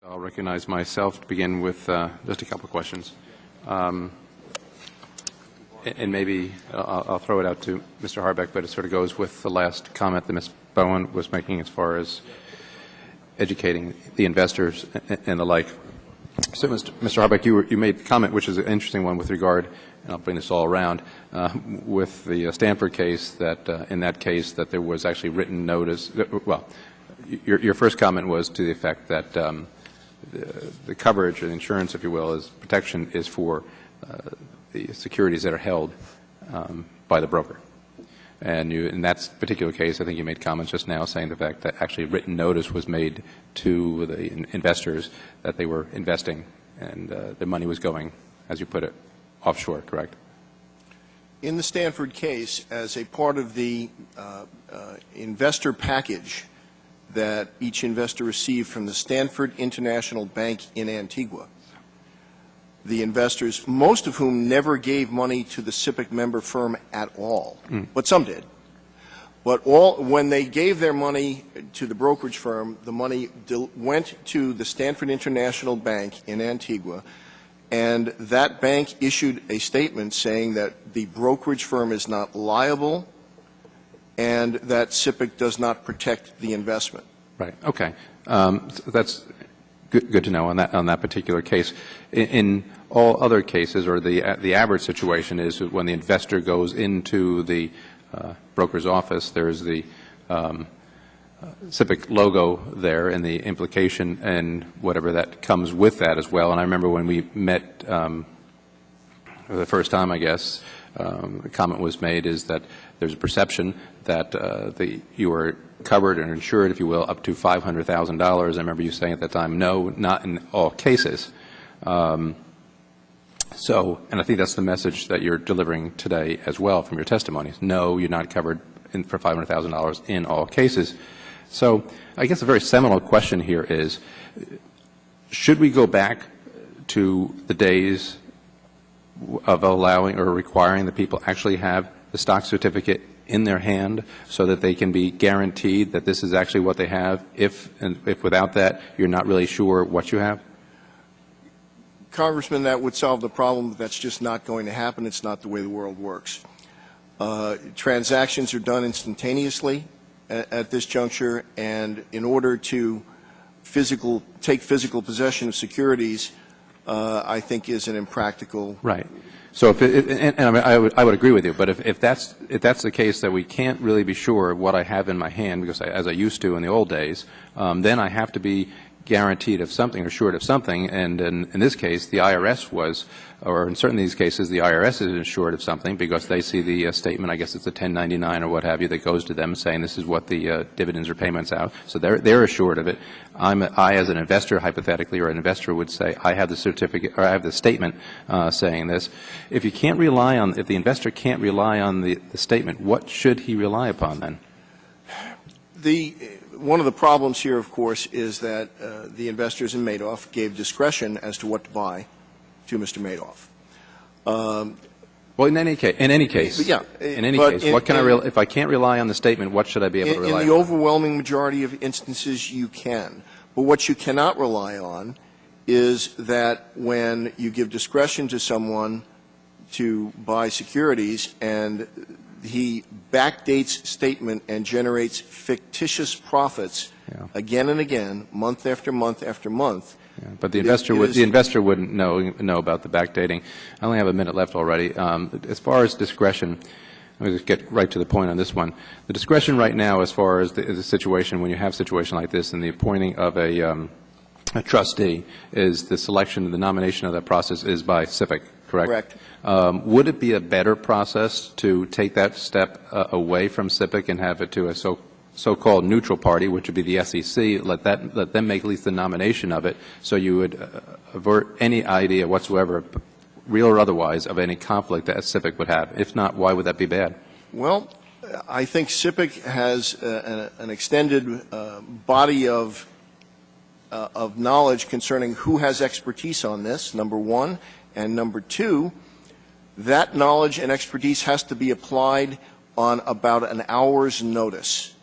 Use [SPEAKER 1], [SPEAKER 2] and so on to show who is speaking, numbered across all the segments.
[SPEAKER 1] I'll recognize myself to begin with just a couple of questions. And maybe I'll throw it out to Mr. Harbeck, but it sort of goes with the last comment that Ms. Bowen was making as far as educating the investors and the like. So, Mr. Harbeck, you made the comment, which is an interesting one with regard, and I'll bring this all around, with the Stanford case, that in that case that there was actually written notice. Well, your first comment was to the effect that the coverage and insurance, if you will, is protection is for the securities that are held by the broker. And in that particular case, I think you made comments just now saying the fact that actually written notice was made to the investors that they were investing and their money was going, as you put it, offshore, correct?
[SPEAKER 2] In the Stanford case, as a part of the investor package that each investor received from the Stanford International Bank in Antigua, the investors, most of whom never gave money to the SIPC member firm at all, but some did. But when they gave their money to the brokerage firm, the money went to the Stanford International Bank in Antigua, and that bank issued a statement saying that the brokerage firm is not liable and that SIPC does not protect the investment.
[SPEAKER 1] Right. Okay. That's good to know on that particular case. In all other cases, or the average situation is when the investor goes into the broker's office, there's the SIPC logo there and the implication and whatever that comes with that as well. And I remember when we met for the first time, I guess, the comment was made is that there's a perception that you are covered and insured, if you will, up to $500,000. I remember you saying at that time, no, not in all cases. And I think that's the message that you're delivering today as well from your testimonies. No, you're not covered for $500,000 in all cases. So I guess a very seminal question here is, should we go back to the days of allowing or requiring that people actually have the stock certificate in their hand so that they can be guaranteed that this is actually what they have, if without that you're not really sure what you have?
[SPEAKER 2] Congressman, that would solve the problem, but that's just not going to happen. It's not the way the world works. Transactions are done instantaneously at this juncture, and in order to take physical possession of securities, I think is an impractical.
[SPEAKER 1] Right. So I would agree with you, but if that's the case, that we can't really be sure of what I have in my hand, because as I used to in the old days, then I have to be guaranteed of something or assured of something. And in this case, the IRS was, or in certain of these cases, the IRS is assured of something because they see the statement, I guess it's a 1099 or what have you, that goes to them saying this is what the dividends or payments out. So they're assured of it. I, as an investor, hypothetically, or an investor would say, I have the certificate, or I have the statement saying this. If you can't rely on, if the investor can't rely on the statement, what should he rely upon then?
[SPEAKER 2] One of the problems here, of course, is that the investors in Madoff gave discretion as to what to buy to Mr. Madoff.
[SPEAKER 1] Well, in any case, what can if I can't rely on the statement, what should I be able to rely on?
[SPEAKER 2] In the overwhelming majority of instances, you can. But what you cannot rely on is that when you give discretion to someone to buy securities and he backdates statement and generates fictitious profits again and again, month after month after month.
[SPEAKER 1] Yeah, but the investor wouldn't know about the backdating. I only have a minute left already. As far as discretion, let me just get right to the point on this one. The discretion right now, as far as the situation, when you have a situation like this and the appointing of a trustee, is the selection, the nomination of that process is by SIPC, correct?
[SPEAKER 2] Correct.
[SPEAKER 1] Would it be a better process to take that step away from SIPC and have it to a so-called neutral party, which would be the SEC, let them make at least the nomination of it, so you would avert any idea whatsoever, real or otherwise, of any conflict that SIPC would have? If not, why would that be bad?
[SPEAKER 2] Well, I think SIPC has an extended body of knowledge concerning who has expertise on this, number one, and number two, that knowledge and expertise has to be applied on about an hour's notice.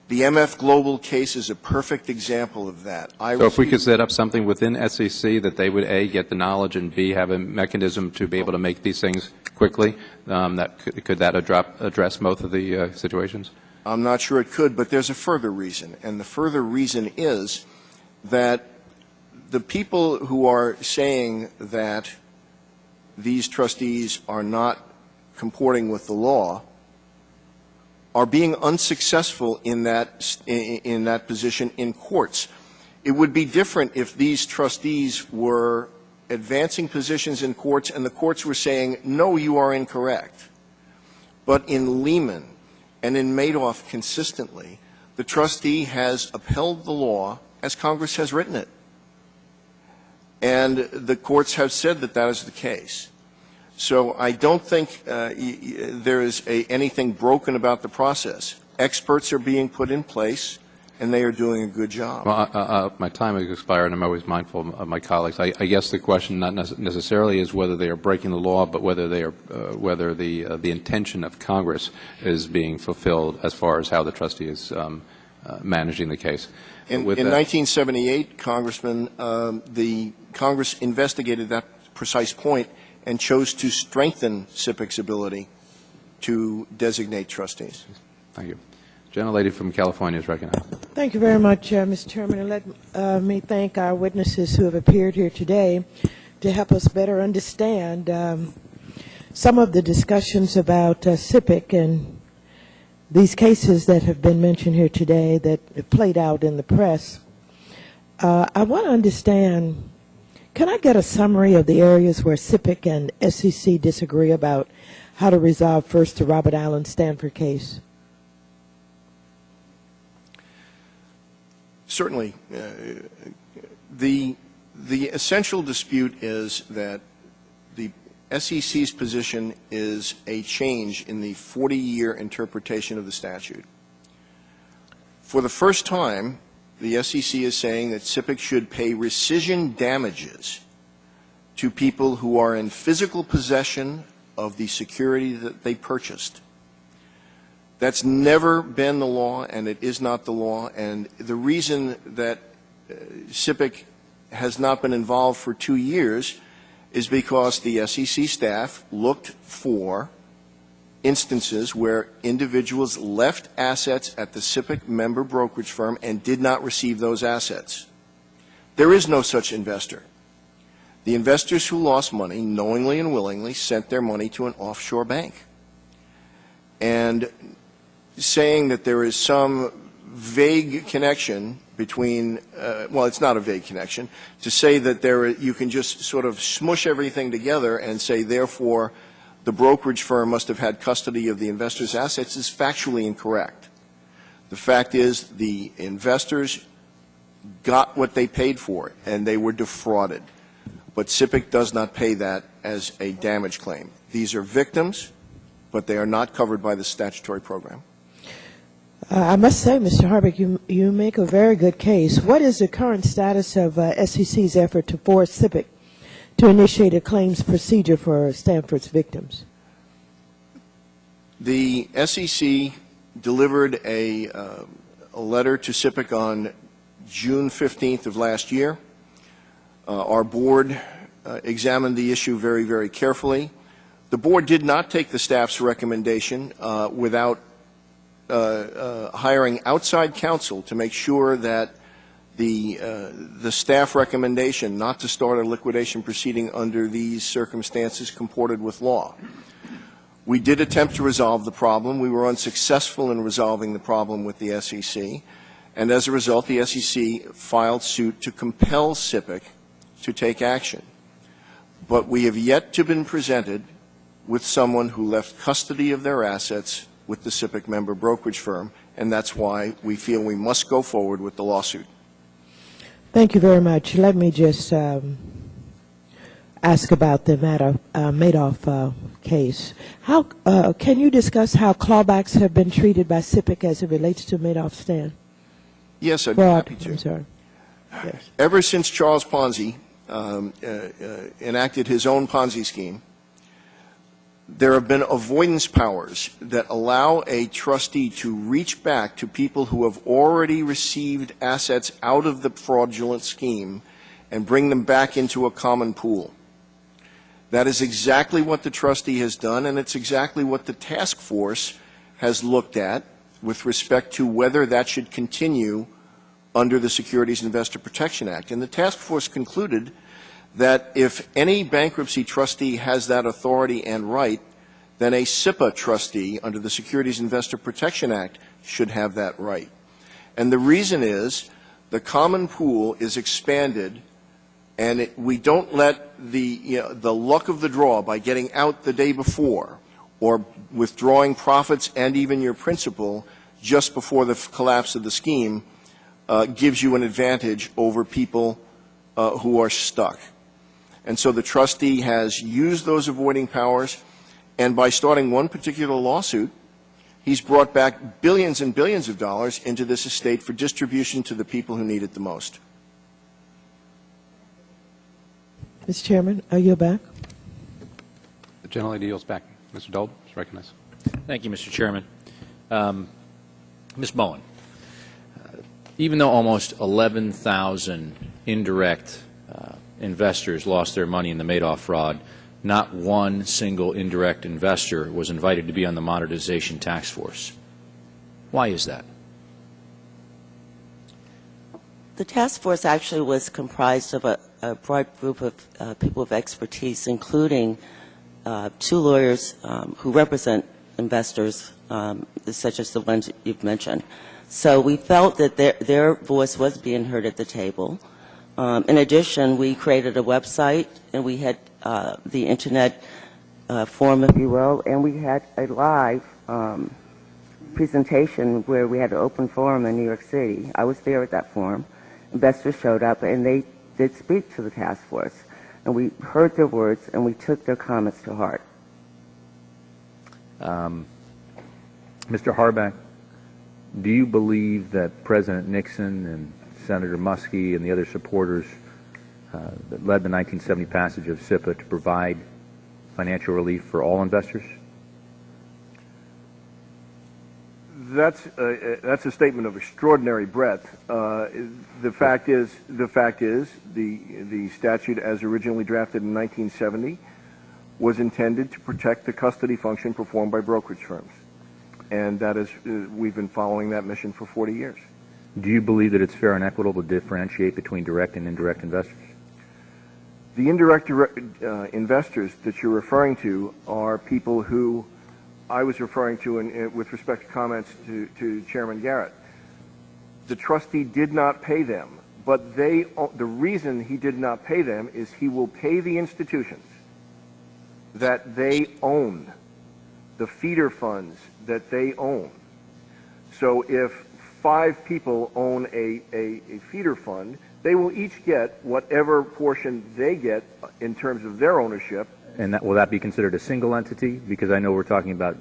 [SPEAKER 2] The MF Global case is a perfect example of that.
[SPEAKER 1] So if we could set up something within SEC that they would, A, get the knowledge, and B, have a mechanism to be able to make these things quickly, could that address both of the situations?
[SPEAKER 2] I'm not sure it could, but there's a further reason. And the further reason is that the people who are saying that these trustees are not comporting with the law are being unsuccessful in that position in courts. It would be different if these trustees were advancing positions in courts and the courts were saying, no, you are incorrect. But in Lehman and in Madoff consistently, the trustee has upheld the law as Congress has written it. And the courts have said that that is the case. So I don't think there is anything broken about the process. Experts are being put in place, and they are doing a good job.
[SPEAKER 1] Well, my time has expired, and I'm always mindful of my colleagues. I guess the question not necessarily is whether they are breaking the law, but whether they are whether the intention of Congress is being fulfilled as far as how the trustee is managing the case.
[SPEAKER 2] In 1978, Congressman, the Congress investigated that precise point and chose to strengthen SIPC's ability to designate trustees.
[SPEAKER 1] Thank you. Gentlelady from California is recognized.
[SPEAKER 3] Thank you very much, Mr. Chairman. And let me thank our witnesses who have appeared here today to help us better understand some of the discussions about SIPC and these cases that have been mentioned here today that have played out in the press. I want to understand, can I get a summary of the areas where SIPC and SEC disagree about how to resolve first the Robert Allen Stanford case?
[SPEAKER 2] Certainly. The essential dispute is that the SEC's position is a change in the 40-year interpretation of the statute. For the first time, the SEC is saying that SIPC should pay rescission damages to people who are in physical possession of the security that they purchased. That's never been the law, and it is not the law. And the reason that SIPC has not been involved for 2 years is because the SEC staff looked for instances where individuals left assets at the SIPC member brokerage firm and did not receive those assets. There is no such investor. The investors who lost money, knowingly and willingly, sent their money to an offshore bank. And saying that there is some vague connection between, well, it's not a vague connection, to say that you can just sort of smush everything together and say, therefore, the brokerage firm must have had custody of the investors' assets is factually incorrect. The fact is the investors got what they paid for, and they were defrauded. But SIPC does not pay that as a damage claim. These are victims, but they are not covered by the statutory program.
[SPEAKER 3] I must say, Mr. Harbeck, you make a very good case. What is the current status of SEC's effort to force SIPC to initiate a claims procedure for Stanford's victims?
[SPEAKER 2] The SEC delivered a letter to SIPC on June 15th of last year. Our board examined the issue very, very carefully. The board did not take the staff's recommendation without hiring outside counsel to make sure that the staff recommendation not to start a liquidation proceeding under these circumstances comported with law. We did attempt to resolve the problem. We were unsuccessful in resolving the problem with the SEC, and as a result, the SEC filed suit to compel SIPC to take action. But we have yet to been presented with someone who left custody of their assets with the SIPC member brokerage firm, and that's why we feel we must go forward with the lawsuit.
[SPEAKER 3] Thank you very much. Let me just ask about the Madoff case. How can you discuss how clawbacks have been treated by SIPC as it relates to Madoff Stan?
[SPEAKER 2] Yes, I'd be happy to.
[SPEAKER 3] I'm sorry. Yes.
[SPEAKER 2] Ever since Charles Ponzi enacted his own Ponzi scheme, there have been avoidance powers that allow a trustee to reach back to people who have already received assets out of the fraudulent scheme and bring them back into a common pool. That is exactly what the trustee has done, and it's exactly what the task force has looked at with respect to whether that should continue under the Securities Investor Protection Act. And the task force concluded that if any bankruptcy trustee has that authority and right, then a SIPA trustee under the Securities Investor Protection Act should have that right. And the reason is the common pool is expanded, and we don't let the luck of the draw by getting out the day before or withdrawing profits and even your principal just before the collapse of the scheme gives you an advantage over people who are stuck. And so the trustee has used those avoiding powers, and by starting one particular lawsuit, he's brought back billions and billions of dollars into this estate for distribution to the people who need it the most.
[SPEAKER 3] Mr. Chairman, are you back?
[SPEAKER 1] The gentlelady yields back. Mr. Dole is recognized.
[SPEAKER 4] Thank you, Mr. Chairman. Ms. Bowen, even though almost 11,000 indirect investors lost their money in the Madoff fraud, not one single indirect investor was invited to be on the monetization task force. Why is that?
[SPEAKER 5] The task force actually was comprised of a broad group of people of expertise, including two lawyers who represent investors, such as the ones you've mentioned. So we felt that their voice was being heard at the table. In addition, we created a website, and we had the Internet forum, if you will, and we had a live presentation where we had an open forum in New York City. I was there at that forum. Investors showed up, and they did speak to the task force. And we heard their words, and we took their comments to heart.
[SPEAKER 6] Mr. Harback, do you believe that President Nixon and Senator Muskie and the other supporters that led the 1970 passage of SIPA to provide financial relief for all investors?
[SPEAKER 2] That's a statement of extraordinary breadth. The fact is, the statute as originally drafted in 1970 was intended to protect the custody function performed by brokerage firms, and that is we've been following that mission for 40 years.
[SPEAKER 6] Do you believe that it's fair and equitable to differentiate between direct and indirect investors?
[SPEAKER 2] The indirect investors that you're referring to are people who I was referring to with respect to comments to Chairman Garrett. The trustee did not pay them, but the reason he did not pay them is he will pay the institutions that they own, the feeder funds that they own. So if 5 people own a feeder fund, they will each get whatever portion they get in terms of their ownership.
[SPEAKER 6] And will that be considered a single entity? Because I know we're talking about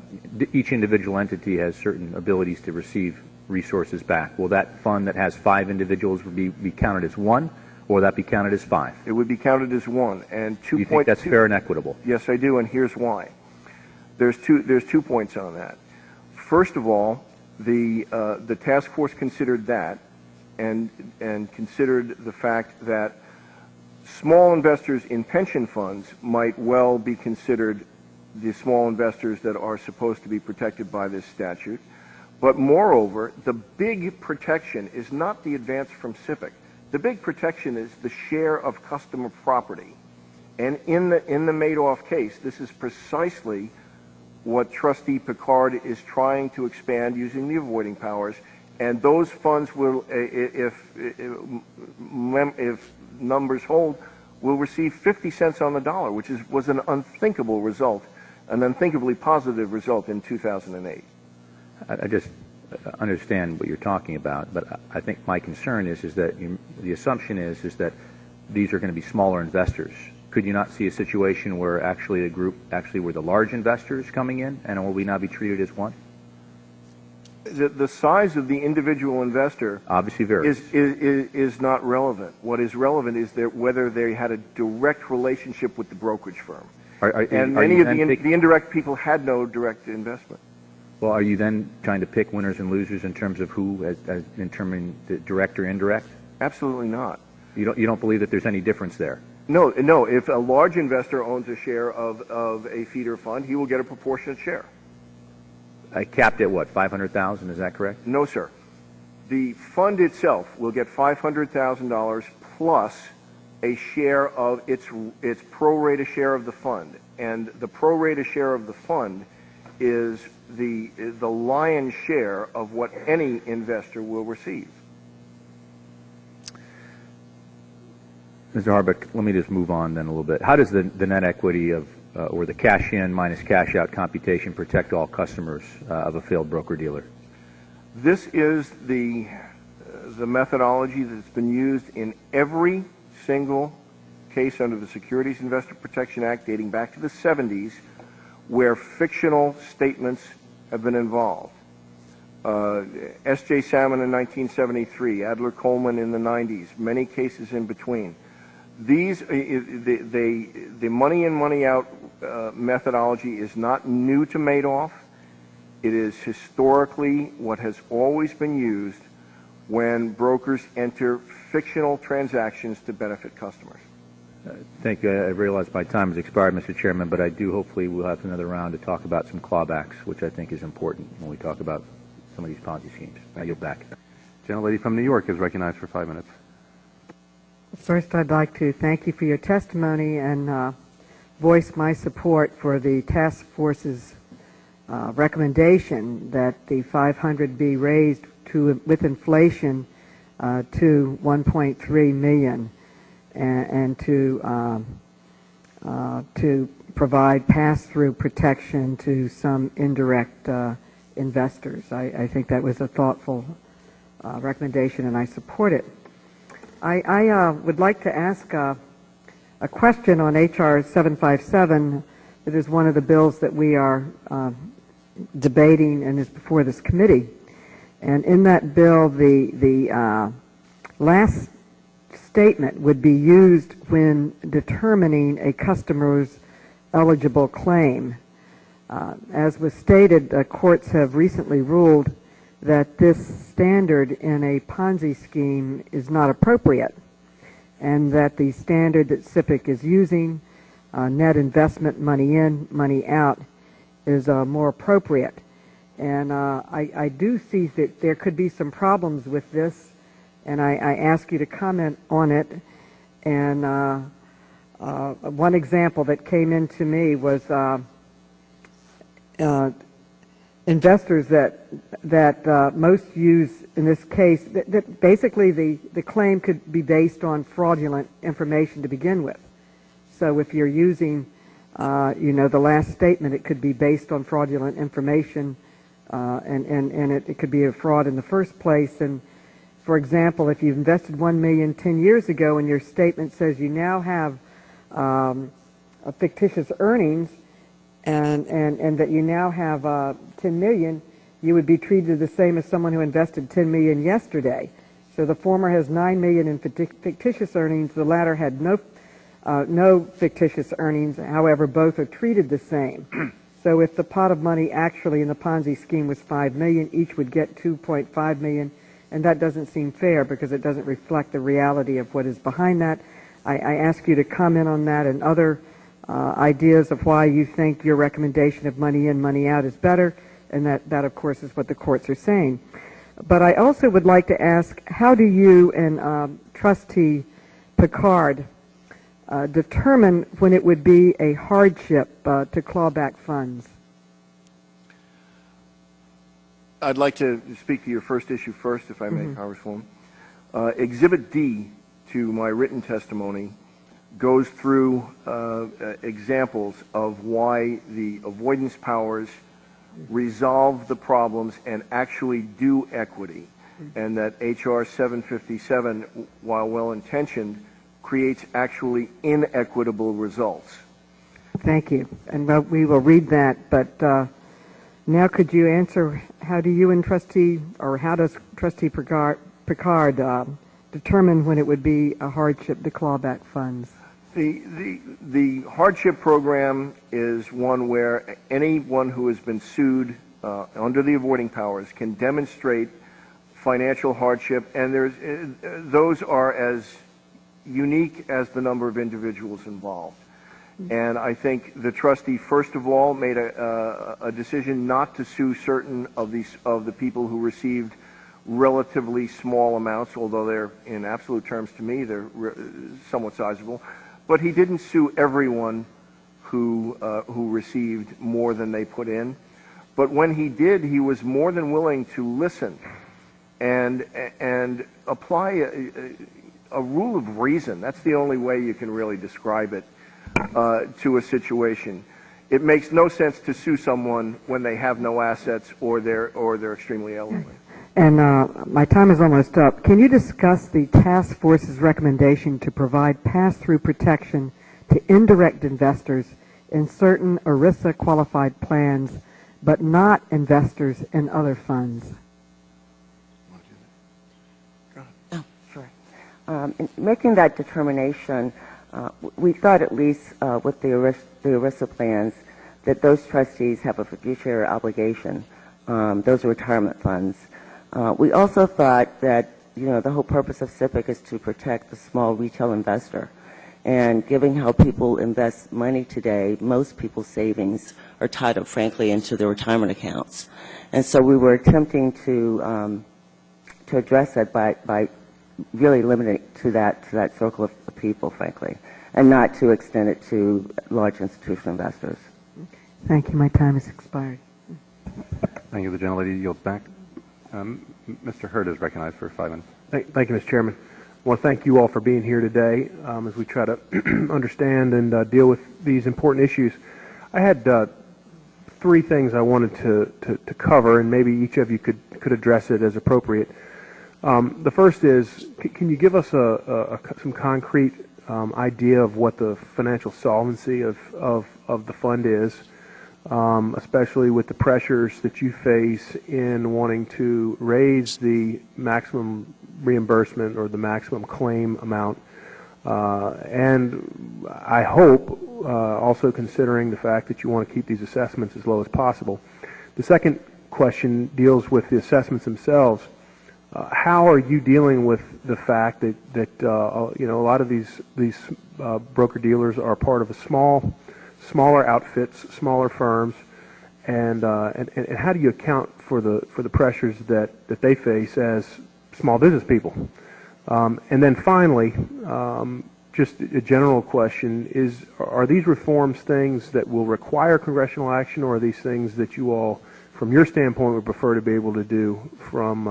[SPEAKER 6] each individual entity has certain abilities to receive resources back. Will that fund that has 5 individuals be counted as one, or will that be counted as 5?
[SPEAKER 2] It would be counted as one. And
[SPEAKER 6] do you think that's fair and equitable?
[SPEAKER 2] Yes, I do, and here's why. There's 2 points on that. First of all, the task force considered that, and considered the fact that small investors in pension funds might well be considered the small investors that are supposed to be protected by this statute. But moreover, the big protection is not the advance from SIPC. The big protection is the share of customer property. And in the Madoff case, this is precisely what Trustee Picard is trying to expand using the avoiding powers. And those funds will, if numbers hold, will receive 50 cents on the dollar, which was an unthinkable result, an unthinkably positive result in 2008.
[SPEAKER 6] I just understand what you're talking about, but I think my concern is that the assumption is that these are going to be smaller investors. Could you not see a situation where actually the group were the large investors coming in, and will we not be treated as one?
[SPEAKER 2] The size of the individual investor
[SPEAKER 6] obviously varies.
[SPEAKER 2] is not relevant. What is relevant is whether they had a direct relationship with the brokerage firm. And many of the indirect people had no direct investment.
[SPEAKER 6] Well, are you then trying to pick winners and losers in terms of who, as determining the direct or indirect?
[SPEAKER 2] Absolutely not.
[SPEAKER 6] You don't believe that there's any difference there?
[SPEAKER 2] No. If a large investor owns a share of a feeder fund, he will get a proportionate share.
[SPEAKER 6] Capped at what, 500,000? Is that correct?
[SPEAKER 2] No, sir. The fund itself will get $500,000 plus a share of its pro rata share of the fund, and the pro rata share of the fund is the lion's share of what any investor will receive.
[SPEAKER 6] Mr. Harbeck, let me just move on then a little bit. How does the net equity of or the cash in minus cash out computation protect all customers of a failed broker-dealer?
[SPEAKER 2] This is the methodology that's been used in every single case under the Securities Investor Protection Act dating back to the 70s where fictional statements have been involved. S.J. Salmon in 1973, Adler Coleman in the 90s, many cases in between. These, the money in, money out methodology is not new to Madoff. It is historically what has always been used when brokers enter fictional transactions to benefit customers.
[SPEAKER 6] Thank you. I realize my time has expired, Mr. Chairman, but I do hopefully we'll have another round to talk about some clawbacks, which I think is important when we talk about some of these Ponzi schemes. I yield back.
[SPEAKER 1] Gentlelady from New York is recognized for 5 minutes.
[SPEAKER 7] First, I'd like to thank you for your testimony and voice my support for the task force's recommendation that the 500 be raised with inflation to 1.3 million, and to provide pass-through protection to some indirect investors. I think that was a thoughtful recommendation, and I support it. I would like to ask a question on H.R. 757. It is one of the bills that we are debating and is before this committee. And in that bill, the last statement would be used when determining a customer's eligible claim. As was stated, courts have recently ruled that this standard in a Ponzi scheme is not appropriate, and that the standard that SIPC is using, net investment, money in, money out, is more appropriate. And I do see that there could be some problems with this, and I ask you to comment on it. And one example that came into me was investors that most use in this case, that basically the claim could be based on fraudulent information to begin with. So if you're using, the last statement, it could be based on fraudulent information, and it could be a fraud in the first place. And for example, if you've invested $1 million 10 years ago and your statement says you now have a fictitious earnings, and that you now have 10 million, you would be treated the same as someone who invested 10 million yesterday. So the former has 9 million in fictitious earnings. The latter had no fictitious earnings. However, both are treated the same. So if the pot of money actually in the Ponzi scheme was 5 million, each would get 2.5 million, and that doesn't seem fair because it doesn't reflect the reality of what is behind that. I ask you to comment on that and other ideas of why you think your recommendation of money in, money out is better, and that of course is what the courts are saying. But I also would like to ask, how do you and Trustee Picard determine when it would be a hardship to claw back funds?
[SPEAKER 2] I'd like to speak to your first issue first, if I may, Congresswoman. Exhibit D to my written testimony goes through examples of why the avoidance powers resolve the problems and actually do equity, and that H.R. 757, while well-intentioned, creates actually inequitable results.
[SPEAKER 7] Thank you. And we will read that, but now could you answer, how do you and how does Trustee Picard determine when it would be a hardship to claw back funds?
[SPEAKER 2] The hardship program is one where anyone who has been sued under the avoiding powers can demonstrate financial hardship, and those are as unique as the number of individuals involved. And I think the trustee, first of all, made a decision not to sue certain of the people who received relatively small amounts, although they're, in absolute terms to me, they're somewhat sizable. But he didn't sue everyone who received more than they put in. But when he did, he was more than willing to listen and apply a rule of reason. That's the only way you can really describe it to a situation. It makes no sense to sue someone when they have no assets or they're extremely elderly.
[SPEAKER 7] And my time is almost up. Can you discuss the task force's recommendation to provide pass-through protection to indirect investors in certain ERISA qualified plans, but not investors in other funds?
[SPEAKER 5] Oh, sure. In making that determination, we thought, at least with the ERISA plans, that those trustees have a fiduciary obligation. Those are retirement funds. We also thought that, the whole purpose of SIPC is to protect the small retail investor. And given how people invest money today, most people's savings are tied up, frankly, into their retirement accounts. And so we were attempting to address that by really limiting it to that circle of people, frankly, and not to extend it to large institutional investors.
[SPEAKER 7] Thank you. My time has expired.
[SPEAKER 1] Thank you. The gentlelady yields back. Mr. Hurd is recognized for 5 minutes.
[SPEAKER 8] Thank you, Mr. Chairman. I want to thank you all for being here today as we try to understand and deal with these important issues. I had 3 things I wanted to cover, and maybe each of you could address it as appropriate. The first is, can you give us some concrete idea of what the financial solvency of the fund is, especially with the pressures that you face in wanting to raise the maximum reimbursement or the maximum claim amount, and I hope also considering the fact that you want to keep these assessments as low as possible. The second question deals with the assessments themselves. How are you dealing with the fact that a lot of these broker dealers are part of smaller outfits, smaller firms, and how do you account for the pressures that they face as small business people? And then finally, just a general question is: are these reforms things that will require congressional action, or are these things that you all, from your standpoint, would prefer to be able to do from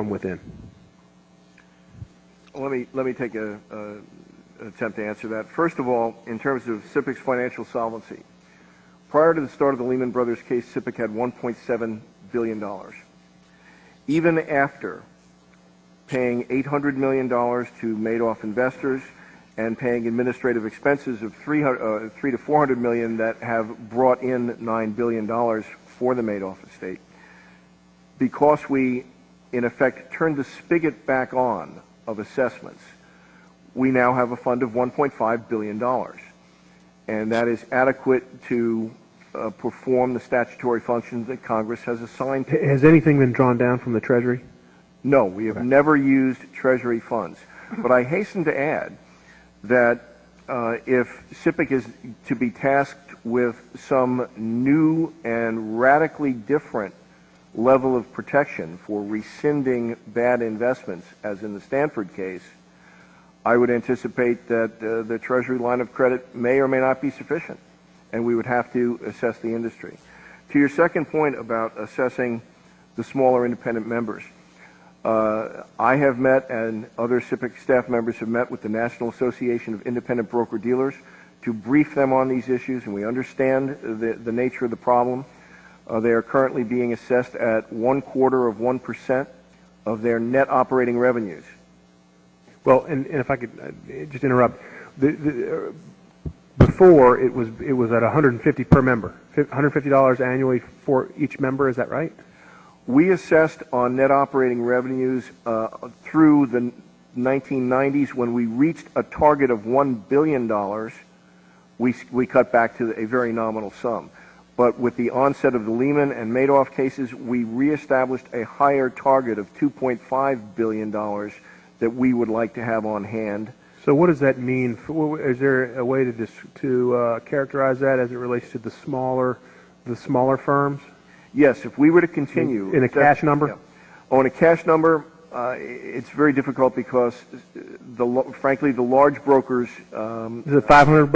[SPEAKER 8] within?
[SPEAKER 2] Let me take an attempt to answer that. First of all, in terms of SIPC's financial solvency, prior to the start of the Lehman Brothers case, SIPC had $1.7 billion. Even after paying $800 million to Madoff investors and paying administrative expenses of $300 to $400 million that have brought in $9 billion for the Madoff estate, because we, in effect, turned the spigot back on of assessments, we now have a fund of $1.5 billion. And that is adequate to perform the statutory functions that Congress has assigned to it.
[SPEAKER 8] Has anything been drawn down from the Treasury?
[SPEAKER 2] No, we have never used Treasury funds. But I hasten to add that if SIPC is to be tasked with some new and radically different level of protection for rescinding bad investments, as in the Stanford case, I would anticipate that the Treasury line of credit may or may not be sufficient, and we would have to assess the industry. To your second point about assessing the smaller independent members, I have met, and other SIPC staff members have met with the National Association of Independent Broker-Dealers to brief them on these issues, and we understand the nature of the problem. They are currently being assessed at 1/4% of their net operating revenues.
[SPEAKER 8] Well, and if I could just interrupt, before it was at $150 per member, $150 annually for each member. Is that right?
[SPEAKER 2] We assessed on net operating revenues through 1990s, when we reached a target of $1 billion, we cut back to a very nominal sum. But with the onset of the Lehman and Madoff cases, we reestablished a higher target of $2.5 billion that we would like to have on hand.
[SPEAKER 8] So what does that mean? Is there a way to characterize that as it relates to the smaller firms?
[SPEAKER 2] Yes, if we were to continue...
[SPEAKER 8] In a cash number?
[SPEAKER 2] Yeah. Oh, in a cash number, it's very difficult because, frankly, the large brokers...
[SPEAKER 8] Is it $500,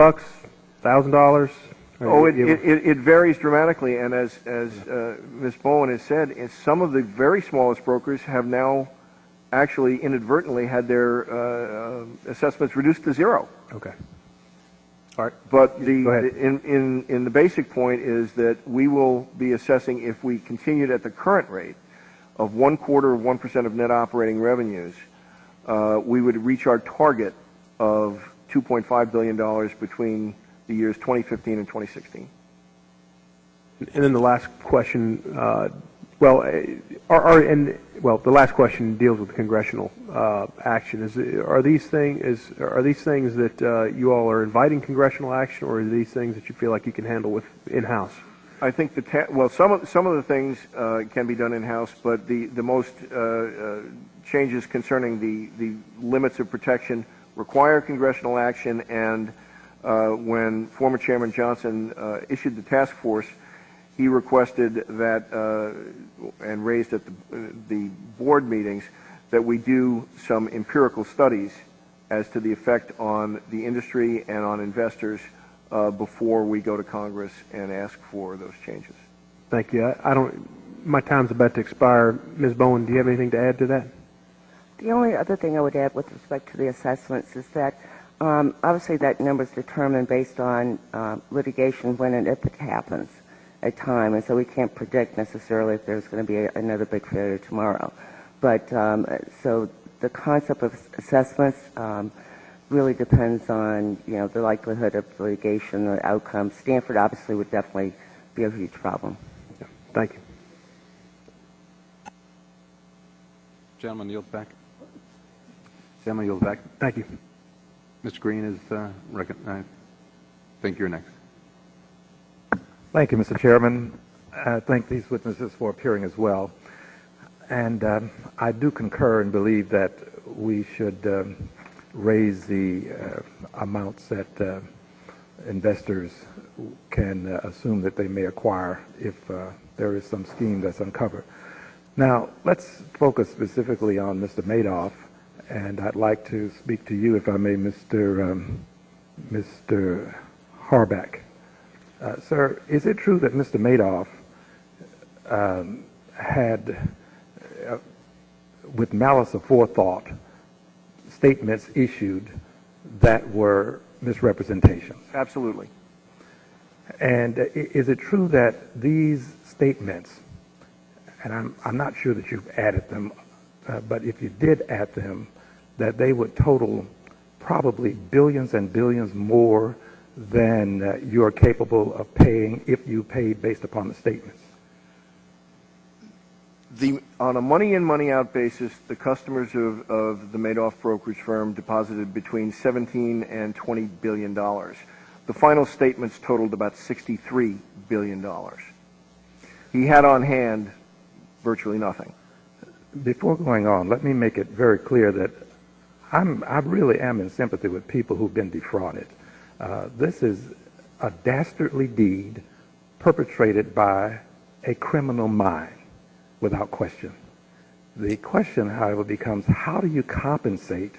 [SPEAKER 8] $1,000?
[SPEAKER 2] Oh, it varies dramatically, and as Ms. Bowen has said, some of the very smallest brokers have now actually inadvertently had their assessments reduced to zero.
[SPEAKER 8] Okay. All right.
[SPEAKER 2] But
[SPEAKER 8] Go ahead.
[SPEAKER 2] in the basic point is that we will be assessing, if we continued at the current rate of 0.25% of net operating revenues, we would reach our target of $2.5 billion between the years 2015 and 2016.
[SPEAKER 8] And then the last question, the last question deals with congressional action. Are these things that you all are inviting congressional action, or are these things that you feel like you can handle with in-house?
[SPEAKER 2] I think some of the things can be done in-house, but the most changes concerning the limits of protection require congressional action. And when former Chairman Johnson issued the task force, he requested that and raised at the board meetings that we do some empirical studies as to the effect on the industry and on investors before we go to Congress and ask for those changes.
[SPEAKER 8] Thank you. My time's about to expire. Ms. Bowen, do you have anything to add to that?
[SPEAKER 9] The only other thing I would add with respect to the assessments is that obviously that number is determined based on litigation when and if it happens at time, and so we can't predict necessarily if there's going to be another big failure tomorrow. But so the concept of assessments really depends on, the likelihood of litigation, the outcome. Stanford obviously would definitely be a huge problem.
[SPEAKER 8] Yeah. Thank you.
[SPEAKER 1] Gentleman yield back.
[SPEAKER 6] Gentleman yield back.
[SPEAKER 8] Thank you.
[SPEAKER 1] Mr. Green is recognized. I think you're next.
[SPEAKER 10] Thank you, Mr. Chairman. I thank these witnesses for appearing as well. And I do concur and believe that we should raise the amounts that investors can assume that they may acquire if there is some scheme that's uncovered. Now, let's focus specifically on Mr. Madoff, and I'd like to speak to you, if I may, Mr. Harback. Sir, is it true that Mr. Madoff had, with malice aforethought, statements issued that were misrepresentations?
[SPEAKER 2] Absolutely.
[SPEAKER 10] And is it true that these statements, and I'm not sure that you've added them, but if you did add them, that they would total probably billions and billions more than you are capable of paying if you paid based upon the statements?
[SPEAKER 2] On a money in, money out basis, the customers of the Madoff brokerage firm deposited between $17 and $20 billion. The final statements totaled about $63 billion. He had on hand virtually nothing.
[SPEAKER 10] Before going on, let me make it very clear that I really am in sympathy with people who've been defrauded. This is a dastardly deed perpetrated by a criminal mind, without question. The question, however, becomes how do you compensate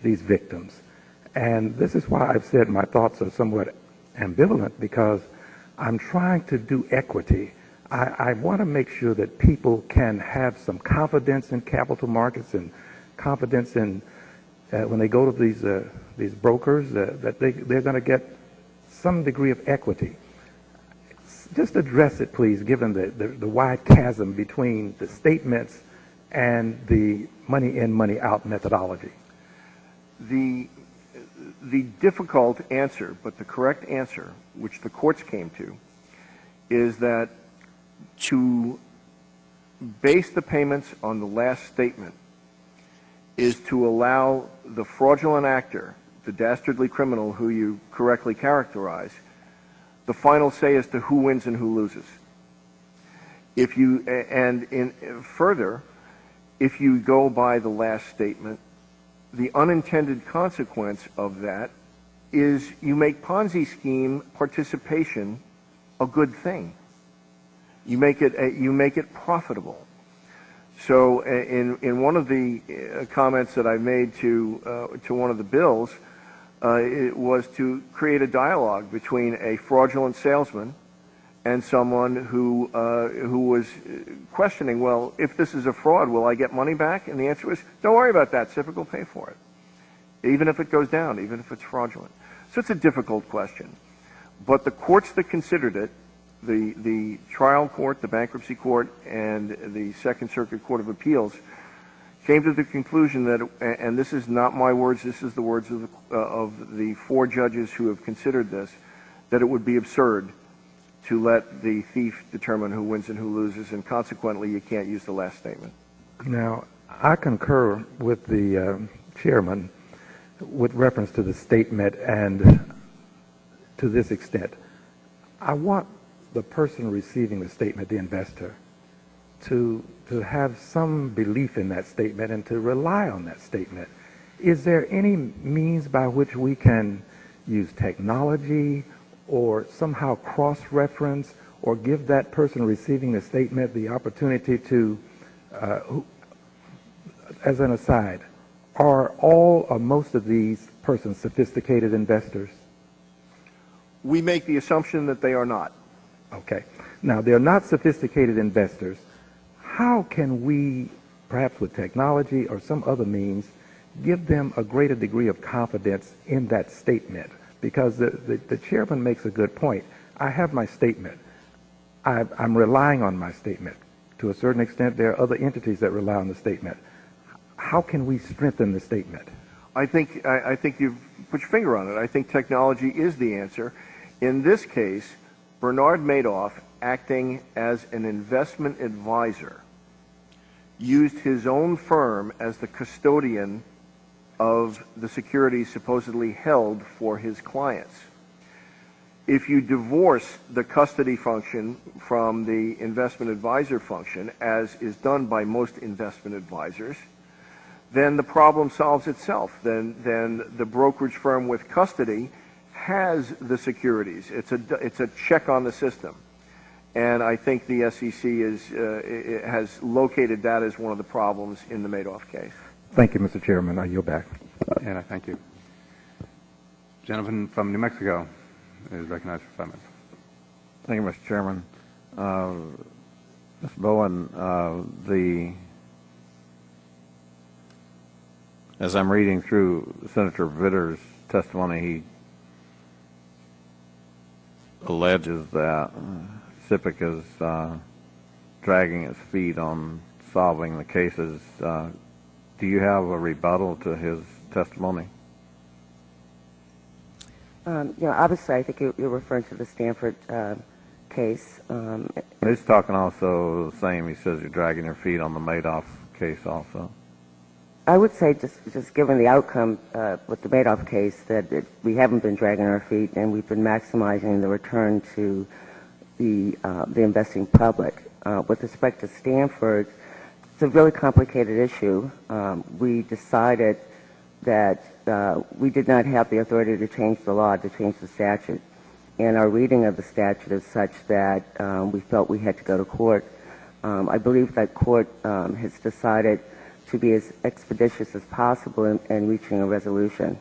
[SPEAKER 10] these victims? And this is why I've said my thoughts are somewhat ambivalent, because I'm trying to do equity. I want to make sure that people can have some confidence in capital markets and confidence in when they go to these brokers that they're going to get some degree of equity. Just address it, please, given the wide chasm between the statements and the money in, money out methodology.
[SPEAKER 2] The difficult answer, but the correct answer, which the courts came to, is that to base the payments on the last statement is to allow the fraudulent actor, the dastardly criminal who you correctly characterize, the final say as to who wins and who loses. Further, if you go by the last statement, the unintended consequence of that is you make Ponzi scheme participation a good thing. You make it profitable. So in one of the comments that I made to one of the bills, it was to create a dialogue between a fraudulent salesman and someone who was questioning, well, if this is a fraud, will I get money back? And the answer was, don't worry about that. CIPC will pay for it, even if it goes down, even if it's fraudulent. So it's a difficult question. But the courts that considered it, the trial court, the bankruptcy court, and the Second Circuit Court of Appeals, came to the conclusion that, and this is not my words, this is the words of the 4 judges who have considered this, that it would be absurd to let the thief determine who wins and who loses, and consequently you can't use the last statement.
[SPEAKER 10] Now, I concur with the chairman with reference to the statement, and to this extent. I want the person receiving the statement, the investor, to have some belief in that statement and to rely on that statement. Is there any means by which we can use technology or somehow cross-reference or give that person receiving the statement the opportunity to, as an aside, are all or most of these persons sophisticated investors?
[SPEAKER 2] We make the assumption that they are not.
[SPEAKER 10] Okay. Now, they're not sophisticated investors. How can we, perhaps with technology or some other means, give them a greater degree of confidence in that statement? Because the chairman makes a good point. I have my statement. I'm relying on my statement. To a certain extent, there are other entities that rely on the statement. How can we strengthen the statement?
[SPEAKER 2] I think you've put your finger on it. I think technology is the answer. In this case, Bernard Madoff, acting as an investment advisor, used his own firm as the custodian of the securities supposedly held for his clients. If you divorce the custody function from the investment advisor function, as is done by most investment advisors, then the problem solves itself. Then the brokerage firm with custody has the securities. It's a check on the system. And I think the SEC has located that as one of the problems in the Madoff case.
[SPEAKER 10] Thank you, Mr. Chairman. I yield back.
[SPEAKER 1] And I thank you. Gentleman from New Mexico is recognized for 5 minutes.
[SPEAKER 11] Thank you, Mr. Chairman. Ms. Bowen, as I'm reading through Senator Vitter's testimony, he alleges that CIPC is dragging its feet on solving the cases. Do you have a rebuttal to his testimony?
[SPEAKER 9] Obviously, I think you're referring to the Stanford case.
[SPEAKER 11] He's talking also the same. He says you're dragging your feet on the Madoff case also.
[SPEAKER 9] I would say just given the outcome with the Madoff case that we haven't been dragging our feet and we've been maximizing the return to the investing public. With respect to Stanford, it's a really complicated issue. We decided that we did not have the authority to change the law, to change the statute. And our reading of the statute is such that we felt we had to go to court. I believe that court has decided to be as expeditious as possible in reaching a resolution.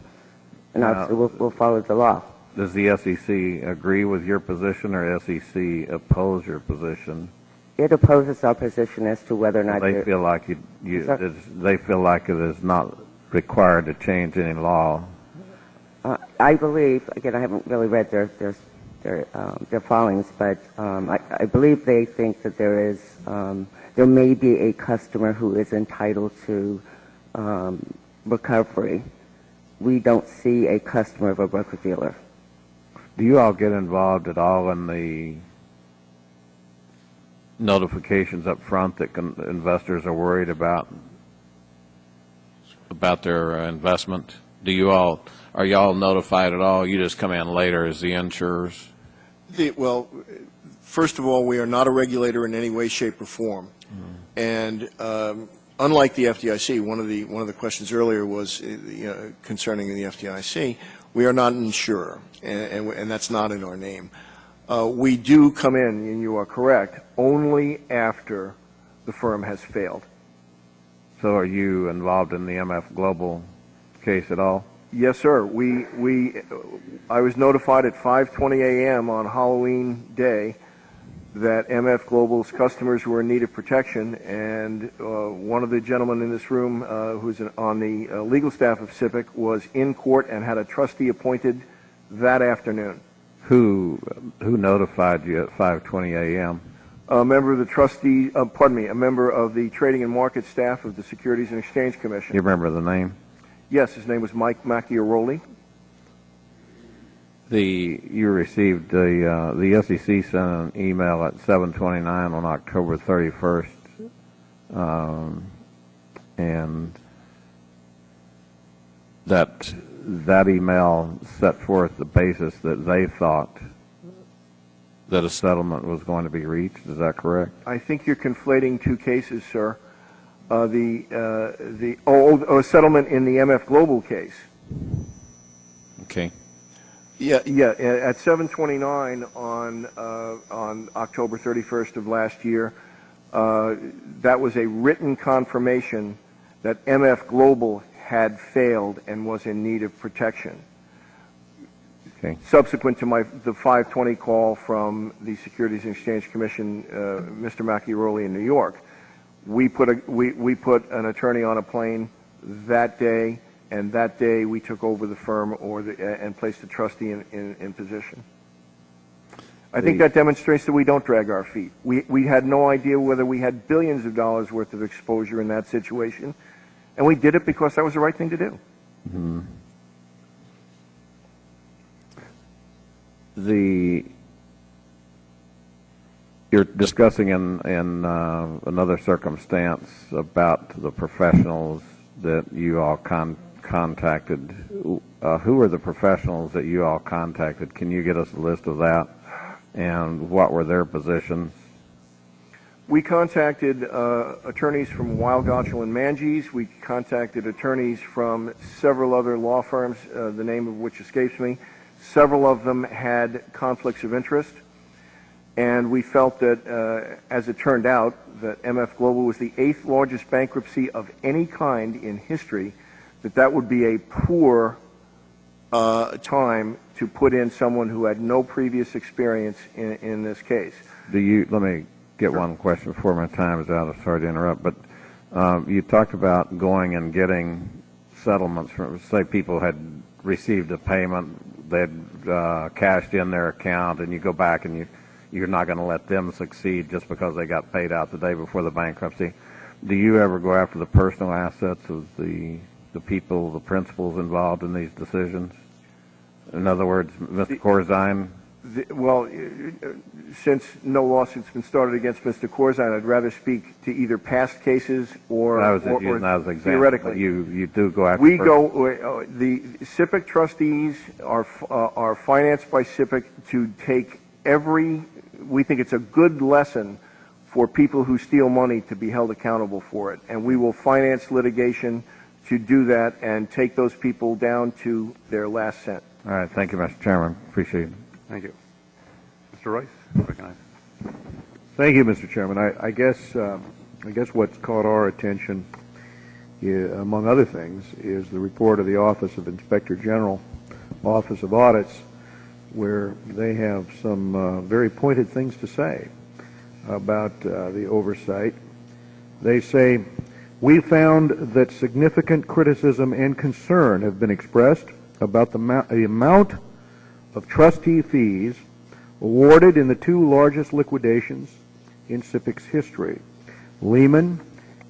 [SPEAKER 9] And obviously we'll follow the law.
[SPEAKER 11] Does the SEC agree with your position or SEC oppose your position?
[SPEAKER 9] It opposes our position as to whether or not
[SPEAKER 11] they feel like they feel like it is not required to change any law.
[SPEAKER 9] I believe, again, I haven't really read their filings, but I believe they think that there may be a customer who is entitled to recovery. We don't see a customer of a broker-dealer.
[SPEAKER 11] Do you all get involved at all in the notifications up front that investors are worried about about their investment? Are you all notified at all? You just come in later as the insurers?
[SPEAKER 2] Well, first of all, we are not a regulator in any way, shape, or form. And unlike the FDIC, one of the questions earlier was concerning the FDIC. We are not an insurer, and that's not in our name. We do come in, and you are correct, only after the firm has failed.
[SPEAKER 11] So are you involved in the MF Global case at all?
[SPEAKER 2] Yes, sir. I was notified at 5:20 a.m. on Halloween Day that MF Global's customers were in need of protection, and one of the gentlemen in this room who's on the legal staff of SIPC was in court and had a trustee appointed that afternoon.
[SPEAKER 11] Who notified you at 5:20 a.m.?
[SPEAKER 2] A member of the trustee, a member of the trading and market staff of the Securities and Exchange Commission.
[SPEAKER 11] You remember the name?
[SPEAKER 2] Yes, his name was Mike Macchiaroli.
[SPEAKER 11] You received the SEC sent an email at 7:29 on October 31st, and that email set forth the basis that they thought that a settlement was going to be reached. Is that correct?
[SPEAKER 2] I think you're conflating two cases, sir. A settlement in the MF Global case.
[SPEAKER 11] Okay.
[SPEAKER 2] Yeah. At 7:29 on October 31st of last year, that was a written confirmation that MF Global had failed and was in need of protection.
[SPEAKER 11] Okay.
[SPEAKER 2] Subsequent to the 5:20 call from the Securities and Exchange Commission, Mr. Macchiaroli in New York, we put an attorney on a plane that day. And that day, we took over the firm and placed a trustee in position. I think that demonstrates that we don't drag our feet. We had no idea whether we had billions of dollars worth of exposure in that situation, and we did it because that was the right thing to do.
[SPEAKER 11] Mm-hmm. You're discussing in another circumstance about the professionals that you all contacted. Who are the professionals that you all contacted? Can you get us a list of that? And what were their positions?
[SPEAKER 2] We contacted attorneys from Weil, Gotshal & Manges. We contacted attorneys from several other law firms, the name of which escapes me. Several of them had conflicts of interest. And we felt that, as it turned out, that MF Global was the 8th largest bankruptcy of any kind in history, that would be a poor time to put in someone who had no previous experience in this case.
[SPEAKER 11] Let me get one question before my time is out. I'm sorry to interrupt, but you talked about going and getting settlements from, say, people had received a payment, they had cashed in their account, and you go back and you're not going to let them succeed just because they got paid out the day before the bankruptcy. Do you ever go after the personal assets of the people, the principals involved in these decisions? In other words, Mr. Corzine?
[SPEAKER 2] Well, since no lawsuit's been started against Mr. Corzine, I'd rather speak to either past cases or theoretically.
[SPEAKER 11] You do go after.
[SPEAKER 2] The SIPC trustees are financed by SIPC to take we think it's a good lesson for people who steal money to be held accountable for it. And we will finance litigation to do that and take those people down to their last cent.
[SPEAKER 11] All right. Thank you, Mr. Chairman. Appreciate it.
[SPEAKER 8] Thank you. Mr. Royce, recognize. Thank you, Mr. Chairman. I guess what's caught our attention, among other things, is the report of the Office of Inspector General, Office of Audits, where they have some very pointed things to say about the oversight. They say, "We found that significant criticism and concern have been expressed about the amount of trustee fees awarded in the two largest liquidations in SIPC's history, Lehman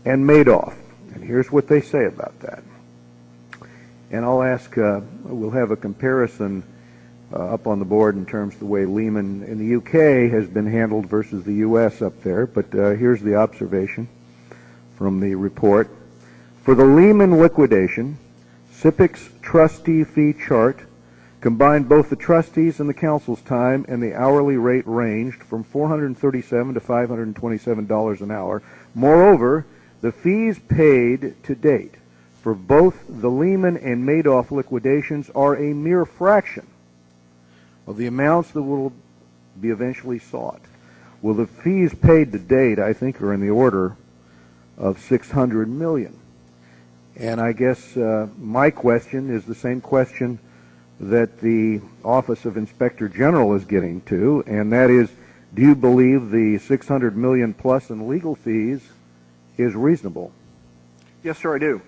[SPEAKER 8] and Madoff." And here's what they say about that. And I'll ask, we'll have a comparison up on the board in terms of the way Lehman in the UK has been handled versus the US up there, but here's the observation from the report.
[SPEAKER 12] For the Lehman liquidation, SIPC's trustee fee chart combined both the trustees and the council's time, and the hourly rate ranged from $437 to $527 an hour. Moreover, the fees paid to date for both the Lehman and Madoff liquidations are a mere fraction of the amounts that will be eventually sought. Well, the fees paid to date, I think, are in the order of $600 million. And I guess my question is the same question that the Office of Inspector General is getting to, and that is, do you believe the $600 million plus in legal fees is reasonable?
[SPEAKER 2] Yes, sir, I do.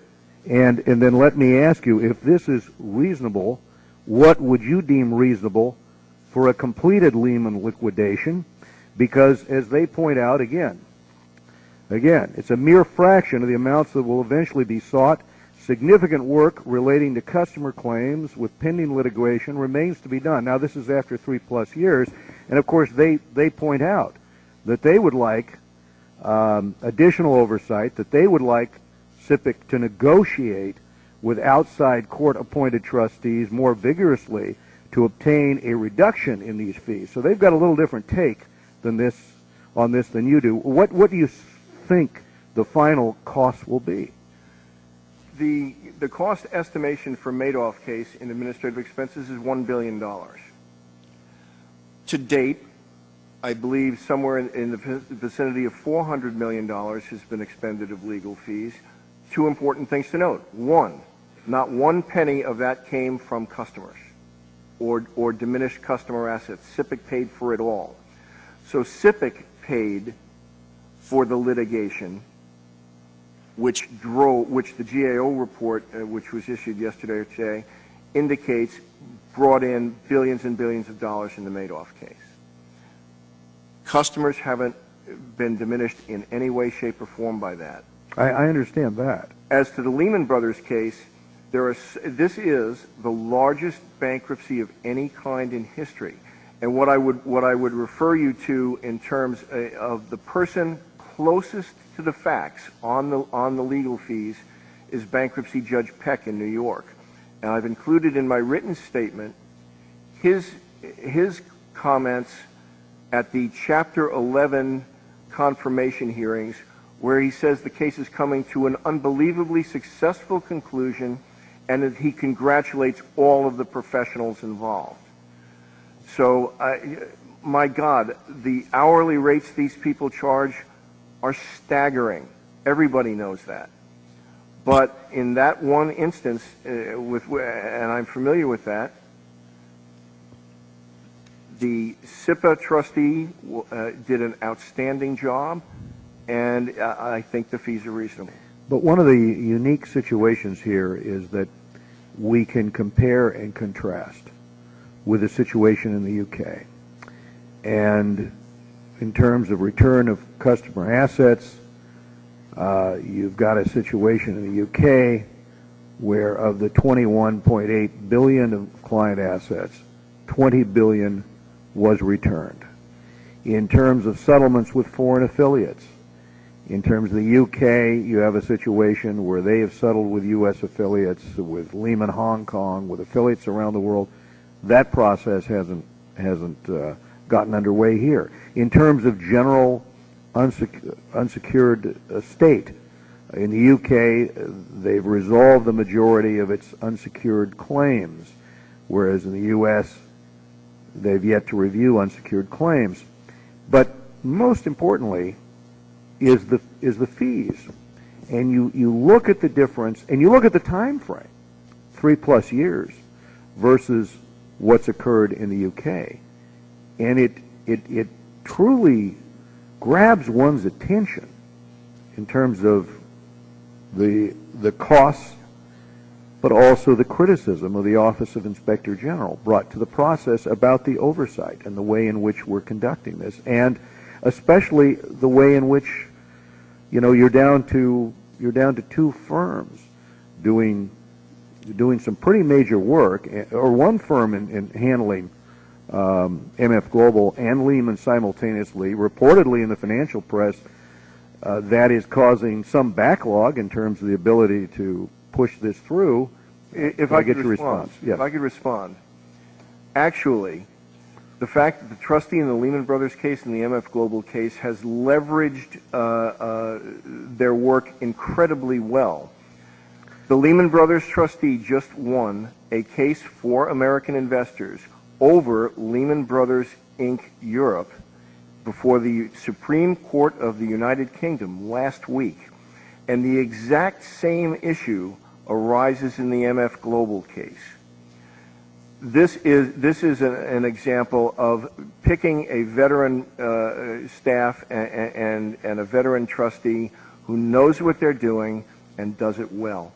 [SPEAKER 12] And then let me ask you, if this is reasonable, what would you deem reasonable for a completed Lehman liquidation? Because, as they point out again, it's a mere fraction of the amounts that will eventually be sought. Significant work relating to customer claims with pending litigation remains to be done. Now, this is after 3+ years, and of course they point out that they would like additional oversight, that they would like SIPC to negotiate with outside court-appointed trustees more vigorously to obtain a reduction in these fees. So they've got a little different take than on this than you do. What do you think the final cost will be?
[SPEAKER 2] The cost estimation for Madoff case in administrative expenses is $1 billion. To date, I believe somewhere in the vicinity of $400 million has been expended of legal fees. Two important things to note. One, not one penny of that came from customers or diminished customer assets. SIPC paid for it all. So SIPC paid for the litigation, which the GAO report, which was issued yesterday or today, indicates brought in billions and billions of dollars in the Madoff case. Customers haven't been diminished in any way, shape, or form by that.
[SPEAKER 12] I understand that.
[SPEAKER 2] As to the Lehman Brothers case, this is the largest bankruptcy of any kind in history. And what I would refer you to in terms of the person closest to the facts on the legal fees is Bankruptcy Judge Peck in New York. And I've included in my written statement his comments at the Chapter 11 confirmation hearings, where he says the case is coming to an unbelievably successful conclusion and that he congratulates all of the professionals involved. So, my God, the hourly rates these people charge are staggering. Everybody knows that. But in that one instance, and I'm familiar with that, the SIPA trustee did an outstanding job, and I think the fees are reasonable.
[SPEAKER 12] But one of the unique situations here is that we can compare and contrast with the situation in the UK. And in terms of return of customer assets, you've got a situation in the UK where of the 21.8 billion of client assets, 20 billion was returned. In terms of settlements with foreign affiliates, in terms of the UK, you have a situation where they have settled with U.S. affiliates, with Lehman Hong Kong, with affiliates around the world. That process hasn't gotten underway here. In terms of general unsecured estate, in the UK, they've resolved the majority of its unsecured claims, whereas in the U.S., they've yet to review unsecured claims. But most importantly is the fees. And you look at the difference, and you look at the time frame, 3+ years, versus what's occurred in the UK. And it truly grabs one's attention in terms of the costs, but also the criticism of the Office of Inspector General brought to the process about the oversight and the way in which we're conducting this, and especially the way in which, you're down to two firms doing some pretty major work, or one firm in handling MF Global and Lehman simultaneously, reportedly in the financial press, that is causing some backlog in terms of the ability to push this through.
[SPEAKER 2] If
[SPEAKER 12] I
[SPEAKER 2] I
[SPEAKER 12] get
[SPEAKER 2] could
[SPEAKER 12] your
[SPEAKER 2] respond,
[SPEAKER 12] response, yes.
[SPEAKER 2] if I could respond, actually, the fact that the trustee in the Lehman Brothers case and the MF Global case has leveraged their work incredibly well. The Lehman Brothers trustee just won a case for American investors over Lehman Brothers Inc. Europe before the Supreme Court of the United Kingdom last week. And the exact same issue arises in the MF Global case. This is an example of picking a veteran staff and a veteran trustee who knows what they're doing and does it well.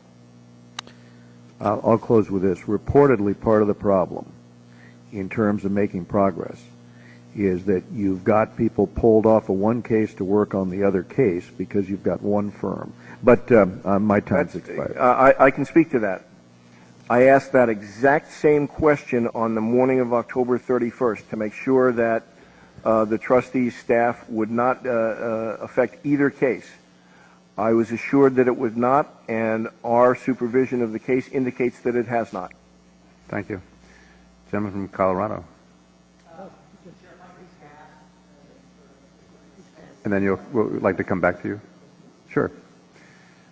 [SPEAKER 12] I'll close with this. Reportedly, part of the problem in terms of making progress is that you've got people pulled off of one case to work on the other case because you've got one firm. But my time's expired.
[SPEAKER 2] I can speak to that. I asked that exact same question on the morning of October 31st to make sure that the trustees' staff would not affect either case. I was assured that it would not, and our supervision of the case indicates that it has not.
[SPEAKER 1] Thank you. Gentleman from Colorado. And then we'd like to come back to you. Sure.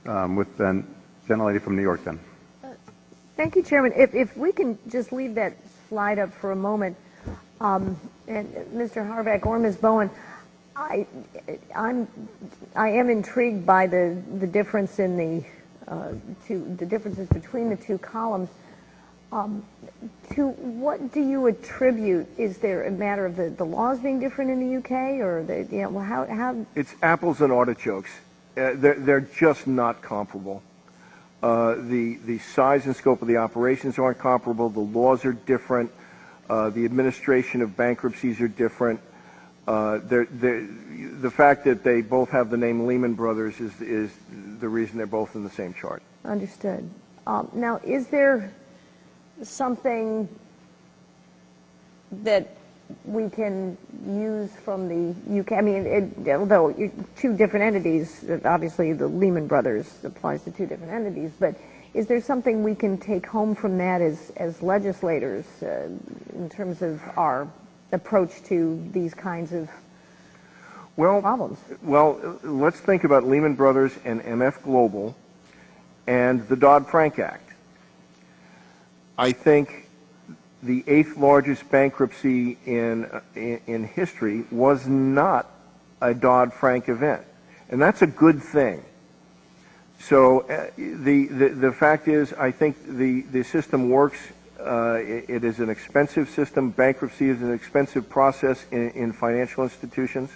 [SPEAKER 1] With then, gentlelady from New York then.
[SPEAKER 13] Thank you, Chairman. If we can just leave that slide up for a moment, and Mr. Harvack or Ms. Bowen, I am intrigued by the difference in the differences between the two columns. To what do you attribute? Is there a matter of the laws being different in the UK, or how?
[SPEAKER 2] It's apples and artichokes. They're just not comparable. The size and scope of the operations aren't comparable. The laws are different. The administration of bankruptcies are different. The fact that they both have the name Lehman Brothers is the reason they're both in the same chart.
[SPEAKER 13] Understood. Now, is there something that we can use from the UK? I mean, although two different entities, obviously the Lehman Brothers applies to two different entities, but is there something we can take home from that as legislators in terms of our approach to these kinds of problems?
[SPEAKER 2] Well, let's think about Lehman Brothers and MF Global and the Dodd-Frank Act. I think the 8th largest bankruptcy in history was not a Dodd-Frank event, and that's a good thing. So the fact is, I think the system works. It is an expensive system. Bankruptcy is an expensive process in financial institutions,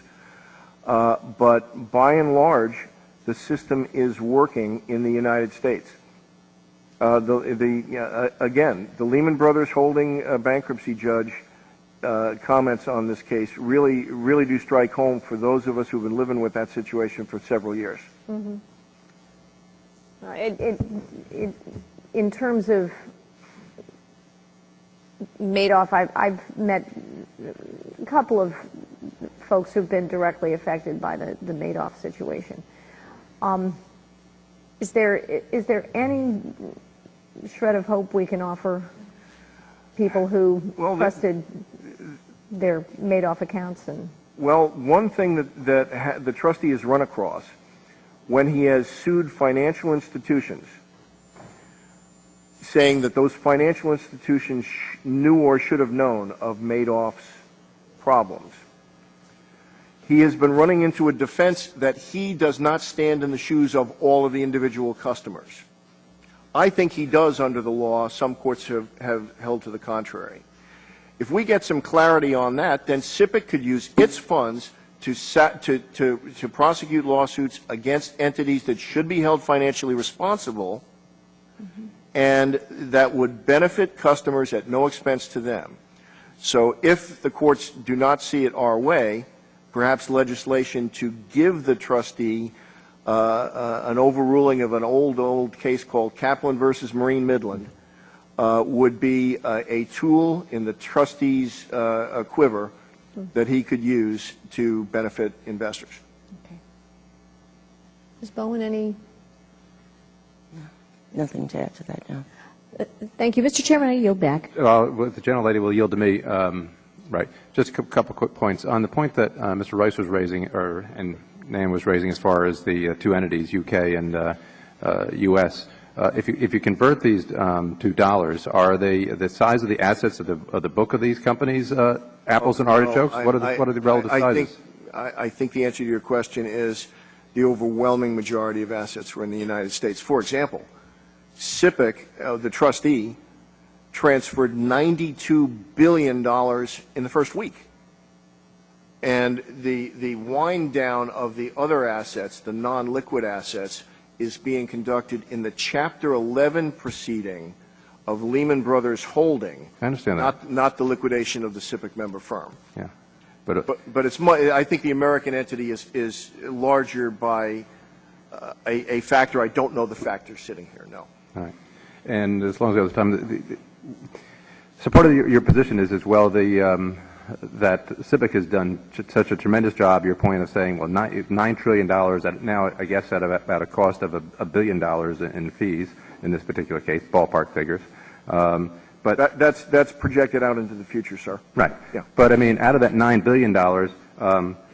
[SPEAKER 2] but by and large, the system is working in the United States. Again, the Lehman Brothers holding bankruptcy judge comments on this case really do strike home for those of us who've been living with that situation for several years.
[SPEAKER 13] Mm-hmm. In terms of Madoff, I've met a couple of folks who've been directly affected by the Madoff situation. Is there any shred of hope we can offer people who trusted their Madoff accounts?
[SPEAKER 2] Well, one thing that the trustee has run across when he has sued financial institutions, saying that those financial institutions knew or should have known of Madoff's problems, he has been running into a defense that he does not stand in the shoes of all of the individual customers. I think he does under the law. Some courts have held to the contrary. If we get some clarity on that, then SIPC could use its funds to prosecute lawsuits against entities that should be held financially responsible, and that would benefit customers at no expense to them. So if the courts do not see it our way, perhaps legislation to give the trustee an overruling of an old case called Kaplan versus Marine Midland would be a tool in the trustee's quiver that he could use to benefit investors.
[SPEAKER 13] Okay. Ms. Bowen, any?
[SPEAKER 5] Nothing to add to that now.
[SPEAKER 13] Thank you. Mr. Chairman, I yield back.
[SPEAKER 1] Well, the gentlelady will yield to me. Right. Just a couple quick points. On the point that Mr. Rice was raising, and Nan was raising as far as the two entities, UK and US, if you convert these to dollars, are they the size of the assets of the book of these companies, apples and artichokes? What are the relative sizes?
[SPEAKER 2] I think the answer to your question is the overwhelming majority of assets were in the United States. For example, SIPC, the trustee, transferred $92 billion in the first week. And the wind down of the other assets, the non-liquid assets, is being conducted in the Chapter 11 proceeding of Lehman Brothers Holding.
[SPEAKER 1] I understand that.
[SPEAKER 2] Not the liquidation of the SIPC member firm.
[SPEAKER 1] Yeah.
[SPEAKER 2] But it's I think the American entity is larger by a factor. I don't know the factor sitting here, no.
[SPEAKER 1] All right. And as long as there was time, so part of your position is as well that SIPC has done such a tremendous job. Your point of saying, well, $9 trillion now, I guess, at about a cost of $1 billion in fees in this particular case, ballpark figures. But
[SPEAKER 2] that's projected out into the future, sir.
[SPEAKER 1] Right.
[SPEAKER 2] Yeah.
[SPEAKER 1] But I mean, out of that $9 billion,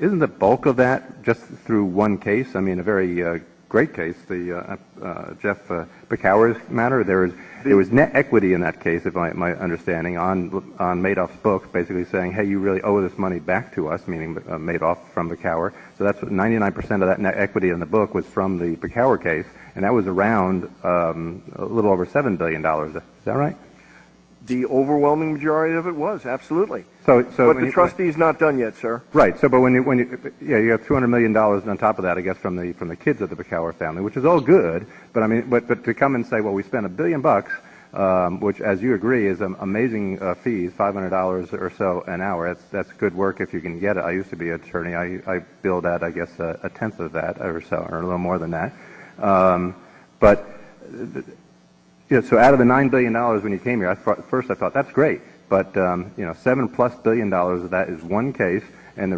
[SPEAKER 1] isn't the bulk of that just through one case? I mean, a very great case, the Jeff Pekauer's matter. There was net equity in that case, if my understanding, on Madoff's book, basically saying, hey, you really owe this money back to us, meaning Madoff from Pekauer. So that's what 99% of that net equity in the book was from the Pekauer case, and that was around a little over $7 billion. Is that right?
[SPEAKER 2] The overwhelming majority of it was, absolutely.
[SPEAKER 1] But
[SPEAKER 2] the trustee's not done yet, sir.
[SPEAKER 1] Right. So, but when you you have $200 million on top of that, I guess, from the kids of the Pekauer family, which is all good. But I mean, but to come and say, well, we spent $1 billion, which, as you agree, is amazing fees, $500 or so an hour. That's good work if you can get it. I used to be an attorney. I billed at, I guess, a tenth of that or so, or a little more than that. Yeah, so out of the $9 billion when you came here, first I thought that's great, but $7+ billion of that is one case, and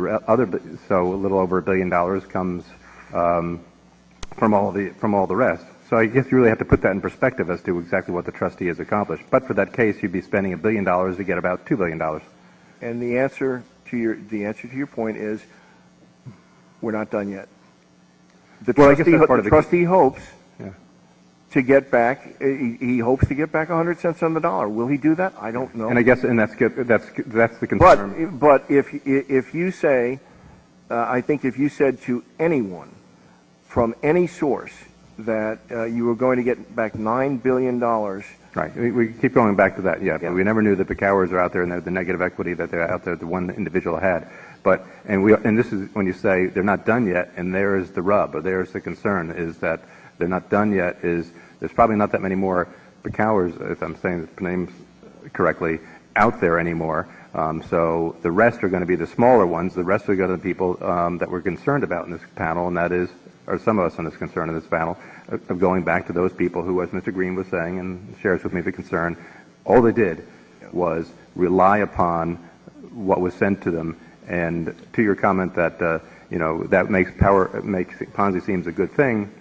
[SPEAKER 1] so a little over $1 billion comes from all the rest. So I guess you really have to put that in perspective as to exactly what the trustee has accomplished. But for that case, you'd be spending $1 billion to get about $2 billion.
[SPEAKER 2] And the answer to your point is, we're not done yet. The trustee hopes. To get back, he hopes to get back 100 cents on the dollar. Will he do that? I don't know.
[SPEAKER 1] And I guess, and that's good. That's the concern.
[SPEAKER 2] But if you say, I think if you said to anyone from any source that you were going to get back $9 billion.
[SPEAKER 1] Right. We keep going back to that. Yeah. But we never knew that the Pekauers are out there and the negative equity that they're out there. The one individual had. And this is when you say they're not done yet, and there's the rub, or there's the concern, is that they're not done yet. There's probably not that many more Pekauers, if I'm saying the names correctly, out there anymore. So the rest are going to be the smaller ones. The rest are going to be the people that we're concerned about in this panel, and that is, or some of us on this concern in this panel, of going back to those people who, as Mr. Green was saying and shares with me the concern, all they did was rely upon what was sent to them. And to your comment that that makes Ponzi schemes a good thing.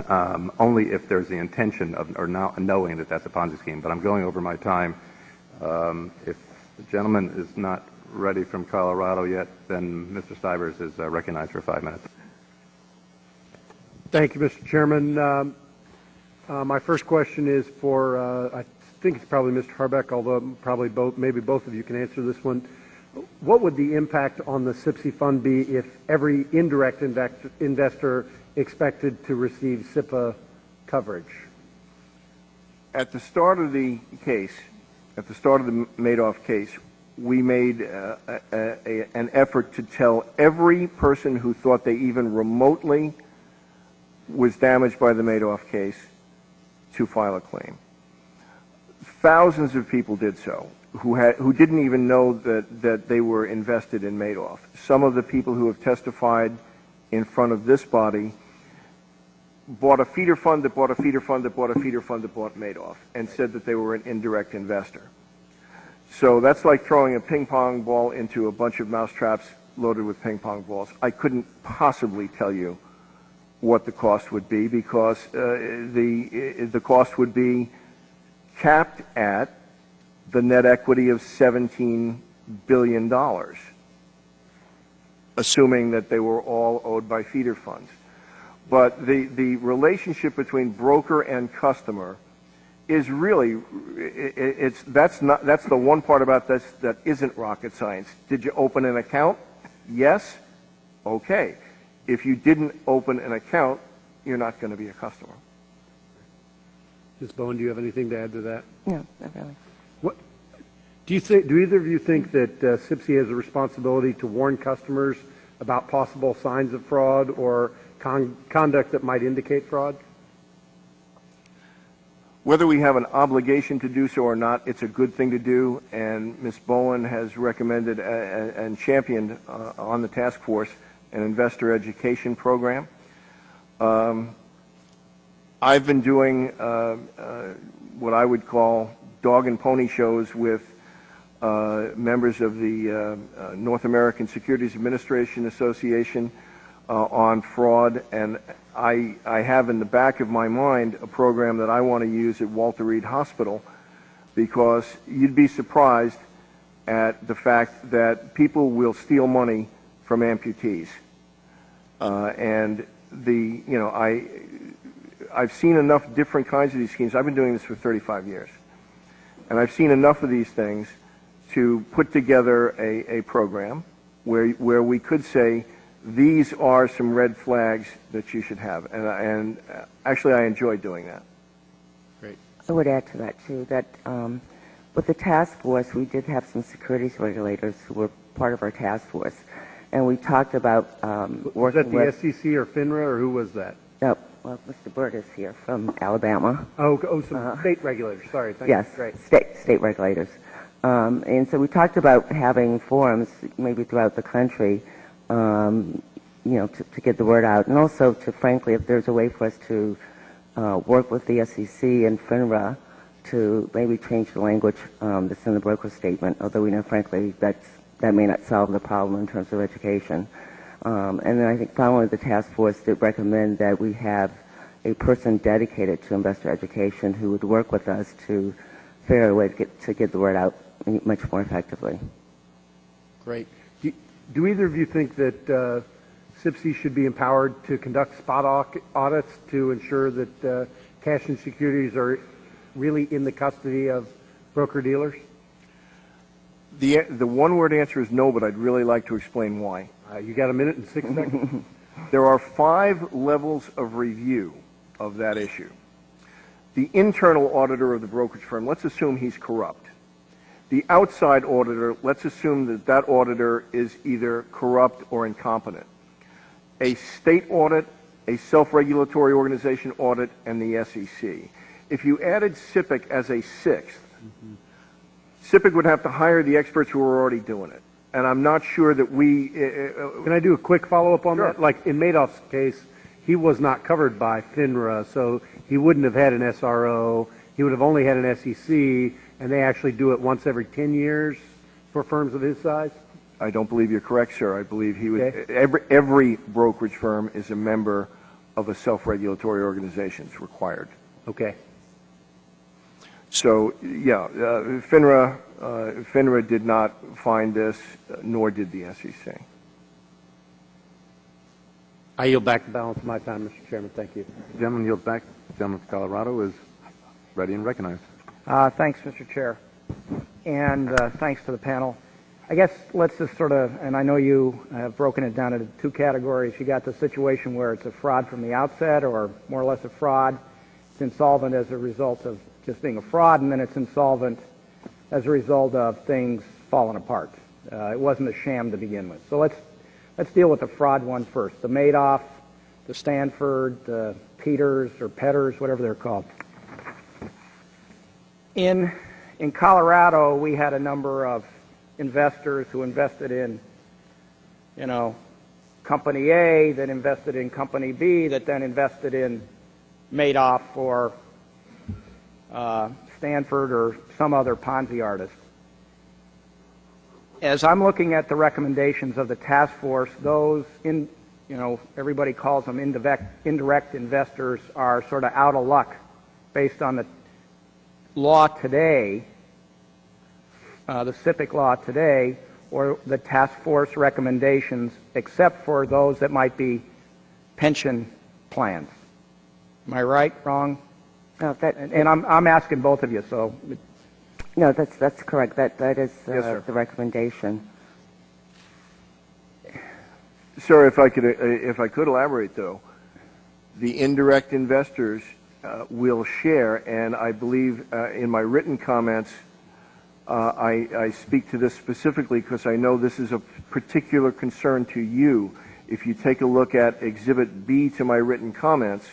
[SPEAKER 1] Only if there's the intention of or not knowing that that's a Ponzi scheme. But I'm going over my time. If the gentleman is not ready from Colorado yet, then Mr. Stivers is recognized for 5 minutes.
[SPEAKER 8] Thank you, Mr. Chairman. My first question is for, I think it's probably Mr. Harbeck, although probably maybe both of you can answer this one. What would the impact on the SIPC fund be if every indirect investor expected to receive SIPA coverage?
[SPEAKER 2] At the start of the case, at the start of the Madoff case, we made an effort to tell every person who thought they even remotely was damaged by the Madoff case to file a claim. Thousands of people did so who didn't even know that they were invested in Madoff. Some of the people who have testified in front of this body bought a feeder fund that bought a feeder fund that bought a feeder fund that bought Madoff and said that they were an indirect investor. So that's like throwing a ping pong ball into a bunch of mousetraps loaded with ping pong balls. I couldn't possibly tell you what the cost would be, because the cost would be capped at the net equity of $17 billion, assuming that they were all owed by feeder funds. But the relationship between broker and customer is really, that's the one part about this that isn't rocket science. Did you open an account? Yes? Okay. If you didn't open an account, you're not going to be a customer.
[SPEAKER 8] Ms. Bowen, do you have anything to add to that?
[SPEAKER 9] No, not really.
[SPEAKER 8] What, do either of you think that SIPC has a responsibility to warn customers about possible signs of fraud or conduct that might indicate fraud?
[SPEAKER 2] Whether we have an obligation to do so or not, it's a good thing to do, and Ms. Bowen has recommended and championed on the task force an investor education program. I've been doing what I would call dog and pony shows with members of the North American Securities Administration Association on fraud, and I have in the back of my mind a program that I want to use at Walter Reed Hospital, because you'd be surprised at the fact that people will steal money from amputees. And I've seen enough different kinds of these schemes. I've been doing this for 35 years. And I've seen enough of these things to put together a program where we could say, these are some red flags that you should have. And actually, I enjoy doing that.
[SPEAKER 8] Great.
[SPEAKER 9] I would add to that, too, that with the task force, we did have some securities regulators who were part of our task force. And we talked about
[SPEAKER 8] was that the SEC or FINRA, or who was that?
[SPEAKER 9] No, well, Mr. Byrd is here from Alabama.
[SPEAKER 8] Oh, some state regulators. Sorry, thank
[SPEAKER 9] yes,
[SPEAKER 8] you. Great.
[SPEAKER 9] State regulators. And so we talked about having forums, maybe throughout the country, to get the word out, and also to, frankly, if there's a way for us to work with the SEC and FINRA to maybe change the language that's in the broker statement, although we know, frankly, that may not solve the problem in terms of education. And then I think finally the task force did recommend that we have a person dedicated to investor education who would work with us to figure out a way to get the word out much more effectively.
[SPEAKER 8] Great. Do either of you think that SIPC should be empowered to conduct spot audits to ensure that cash and securities are really in the custody of broker-dealers?
[SPEAKER 2] The one-word answer is no, but I'd really like to explain why.
[SPEAKER 8] You got a minute and 6 seconds.
[SPEAKER 2] There are 5 levels of review of that issue. The internal auditor of the brokerage firm, let's assume he's corrupt. The outside auditor, let's assume that that auditor is either corrupt or incompetent. A state audit, a self-regulatory organization audit, and the SEC. If you added SIPC as a 6th, SIPC would have to hire the experts who are already doing it. And I'm not sure that we...
[SPEAKER 8] Can I do a quick follow-up on that? Like in Madoff's case, he was not covered by FINRA, so he wouldn't have had an SRO. He would have only had an SEC, and they actually do it once every 10 years for firms of his size?
[SPEAKER 2] I don't believe you're correct, sir. I believe he would... Okay. Every brokerage firm is a member of a self-regulatory organization. It's required.
[SPEAKER 8] Okay.
[SPEAKER 2] So, yeah, FINRA did not find this, nor did the SEC.
[SPEAKER 8] I yield back the balance of my time, Mr. Chairman. Thank you.
[SPEAKER 1] The gentleman yields back. The gentleman from Colorado is ready and recognized.
[SPEAKER 14] Thanks, Mr. Chair. And thanks to the panel. I guess let's just sort of, and I know you have broken it down into 2 categories. You got the situation where it's a fraud from the outset, or more or less a fraud. It's insolvent as a result of just being a fraud, and then it's insolvent as a result of things falling apart. It wasn't a sham to begin with. So let's deal with the fraud one first. The Madoff, the Stanford, the Peters or Petters, whatever they're called. In Colorado, we had a number of investors who invested in, Company A, that invested in Company B, that then invested in Madoff or Stanford or some other Ponzi artist. As I'm looking at the recommendations of the task force, those you know, everybody calls them indirect investors, are sort of out of luck based on the law today, the SIPC law today, or the task force recommendations, except for those that might be pension plans. Am I right, wrong?
[SPEAKER 9] No,
[SPEAKER 14] And I'm asking both of you, so.
[SPEAKER 9] No, that's correct. That is
[SPEAKER 14] Yes, sir.
[SPEAKER 9] the recommendation.
[SPEAKER 2] Sir, if I could elaborate, though, the indirect investors will share, and I believe in my written comments, I speak to this specifically because I know this is a particular concern to you. If you take a look at Exhibit B to my written comments,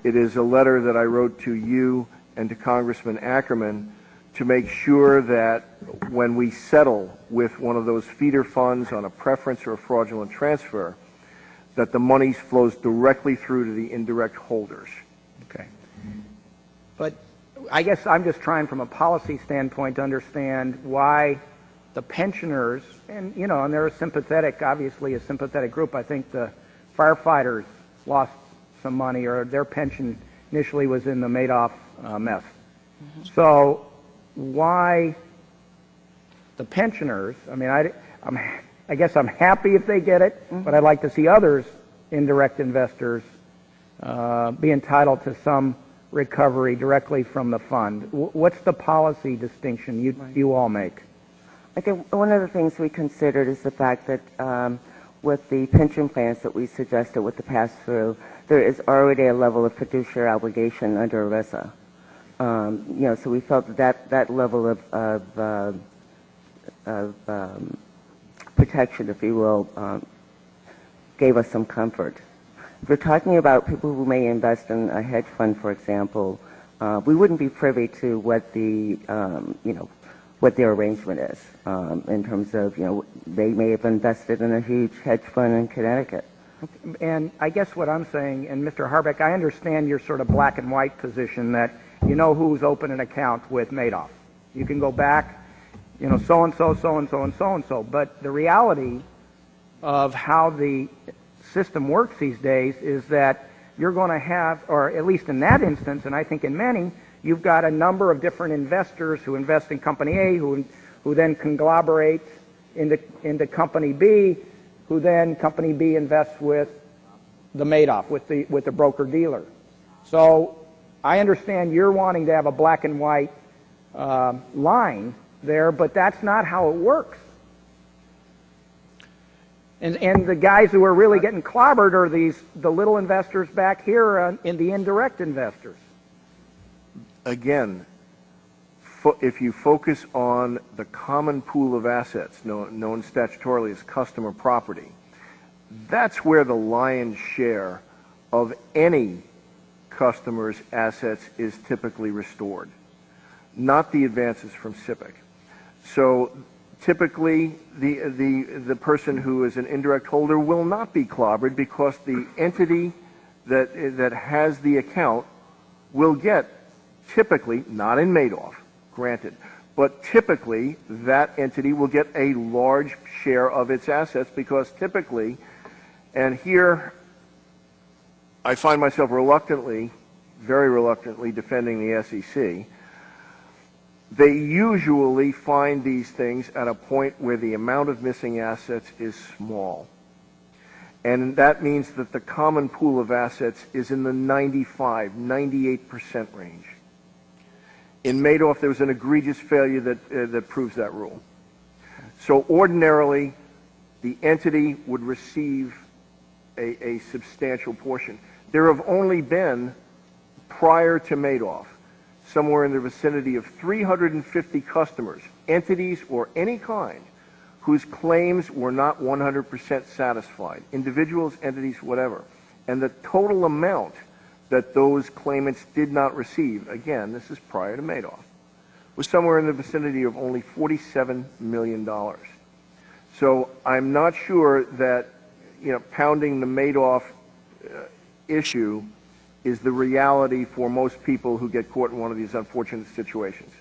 [SPEAKER 2] it is a letter that I wrote to you and to Congressman Ackerman to make sure that when we settle with one of those feeder funds on a preference or a fraudulent transfer, that the money flows directly through to the indirect holders.
[SPEAKER 14] Okay. But I guess I'm just trying from a policy standpoint to understand why the pensioners, and you know, and they're obviously a sympathetic group. I think the firefighters lost some money, or their pension initially was in the Madoff mess. Mm-hmm. So why the pensioners? I mean, I guess I'm happy if they get it, mm-hmm. but I'd like to see others, indirect investors, be entitled to some recovery directly from the fund. What's the policy distinction you all make?
[SPEAKER 9] I think one of the things we considered is the fact that with the pension plans that we suggested with the pass-through, there is already a level of fiduciary obligation under ERISA. You know, so we felt that level of protection, if you will, gave us some comfort. If we're talking about people who may invest in a hedge fund, for example, we wouldn't be privy to what the what their arrangement is in terms of, you know, they may have invested in a huge hedge fund in Connecticut.
[SPEAKER 14] And I guess what I'm saying, and Mr. Harbeck, I understand your sort of black and white position that you know who's opened an account with Madoff. You can go back, you know, so-and-so, so-and-so, and so-and-so. But the reality of how the system works these days is that you're going to have, or at least in that instance, and I think in many, you've got a number of different investors who invest in Company A, who then conglomerate into Company B, who then Company B invests with the Madoff, with the broker-dealer. So I understand you're wanting to have a black and white line there, but that's not how it works. And the guys who are really getting clobbered are the little investors back here in the indirect investors.
[SPEAKER 2] Again, if you focus on the common pool of assets, known statutorily as customer property, that's where the lion's share of any customer's assets is typically restored, not the advances from SIPC. So typically, the person who is an indirect holder will not be clobbered because the entity that has the account will get, typically, not in Madoff, granted, but typically that entity will get a large share of its assets because typically, and here I find myself reluctantly, very reluctantly defending the SEC, they usually find these things at a point where the amount of missing assets is small. And that means that the common pool of assets is in the 95, 98% range. In Madoff, there was an egregious failure that proves that rule. So ordinarily, the entity would receive a substantial portion. There have only been, prior to Madoff, somewhere in the vicinity of 350 customers, entities or any kind, whose claims were not 100% satisfied, individuals, entities, whatever. And the total amount that those claimants did not receive, again, this is prior to Madoff, was somewhere in the vicinity of only $47 million. So I'm not sure that, you know, pounding the Madoff issue is the reality for most people who get caught in one of these unfortunate situations.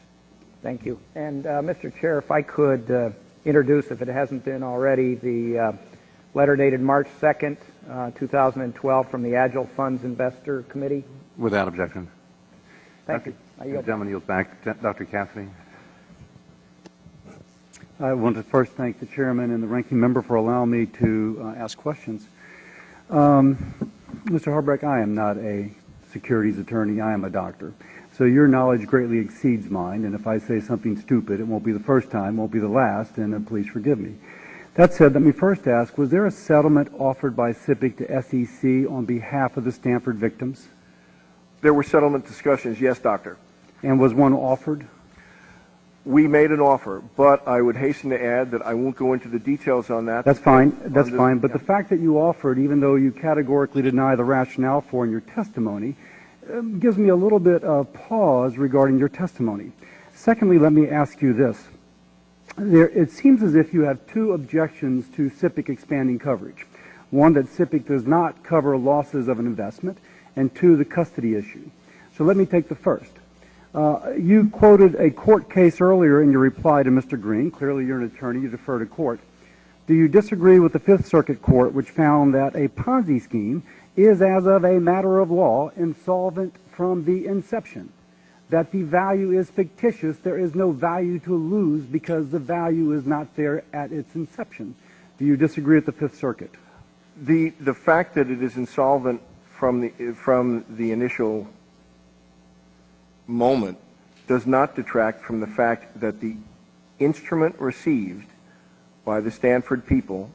[SPEAKER 14] Thank you. And Mr. Chair, if I could introduce, if it hasn't been already, the letter dated March 2nd, 2012, from the Agile Funds Investor Committee.
[SPEAKER 1] Without objection.
[SPEAKER 14] Thank you. I yield.
[SPEAKER 1] Gentleman yields back. Dr. Cassidy.
[SPEAKER 15] I want to first thank the chairman and the ranking member for allowing me to ask questions. Mr. Harbrecht, I am not a securities attorney. I am a doctor. So your knowledge greatly exceeds mine, and if I say something stupid, it won't be the first time, won't be the last, and please forgive me. That said, let me first ask, was there a settlement offered by SIPC to SEC on behalf of the Stanford victims?
[SPEAKER 2] There were settlement discussions, yes, Doctor.
[SPEAKER 15] And was one offered?
[SPEAKER 2] We made an offer, but I would hasten to add that I won't go into the details on that.
[SPEAKER 15] That's fine. That's fine. But the fact that you offered, even though you categorically deny the rationale for in your testimony, gives me a little bit of pause regarding your testimony. Secondly, let me ask you this. It seems as if you have two objections to SIPC expanding coverage. One, that SIPC does not cover losses of an investment, and two, the custody issue. So let me take the first. You quoted a court case earlier in your reply to Mr. Green. Clearly you're an attorney, you defer to court. Do you disagree with the Fifth Circuit Court, which found that a Ponzi scheme is, as of a matter of law, insolvent from the inception? That the value is fictitious, there is no value to lose because the value is not there at its inception. Do you disagree with the Fifth Circuit?
[SPEAKER 2] The fact that it is insolvent from the initial moment does not detract from the fact that the instrument received by the Stanford people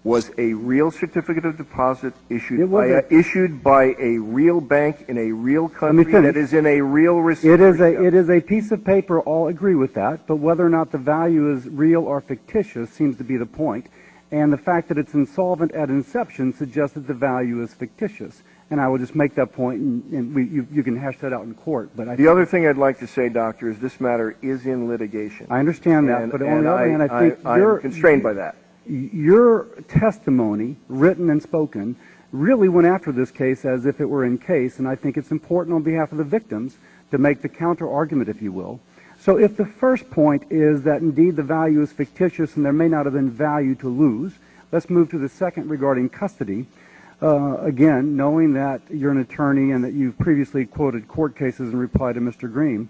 [SPEAKER 2] was a real certificate of deposit issued by a real bank in a real country that is in a real receivership.
[SPEAKER 15] It is a piece of paper, all agree with that, but whether or not the value is real or fictitious seems to be the point. And the fact that it's insolvent at inception suggests that the value is fictitious. And I will just make that point, and you can hash that out in court. But
[SPEAKER 2] the other thing I'd like to say, Doctor, is this matter is in litigation.
[SPEAKER 15] I understand that, but on the other hand, I think
[SPEAKER 2] I'm constrained by that.
[SPEAKER 15] Your testimony, written and spoken, really went after this case as if it were in case, and I think it's important on behalf of the victims to make the counter-argument, if you will. So if the first point is that indeed the value is fictitious and there may not have been value to lose, let's move to the second regarding custody. Again, knowing that you're an attorney and that you've previously quoted court cases in reply to Mr. Green,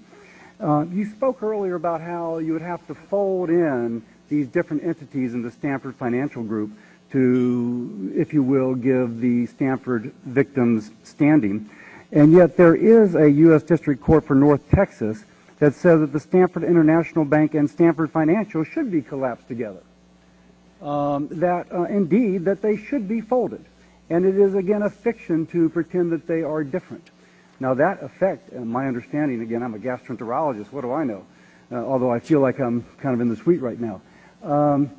[SPEAKER 15] you spoke earlier about how you would have to fold in these different entities in the Stanford Financial Group to, if you will, give the Stanford victims standing. And yet there is a U.S. District Court for North Texas that says that the Stanford International Bank and Stanford Financial should be collapsed together. Indeed, that they should be folded. And it is, again, a fiction to pretend that they are different. Now, that effect, my understanding, again, I'm a gastroenterologist, what do I know? Although I feel like I'm kind of in the suite right now. That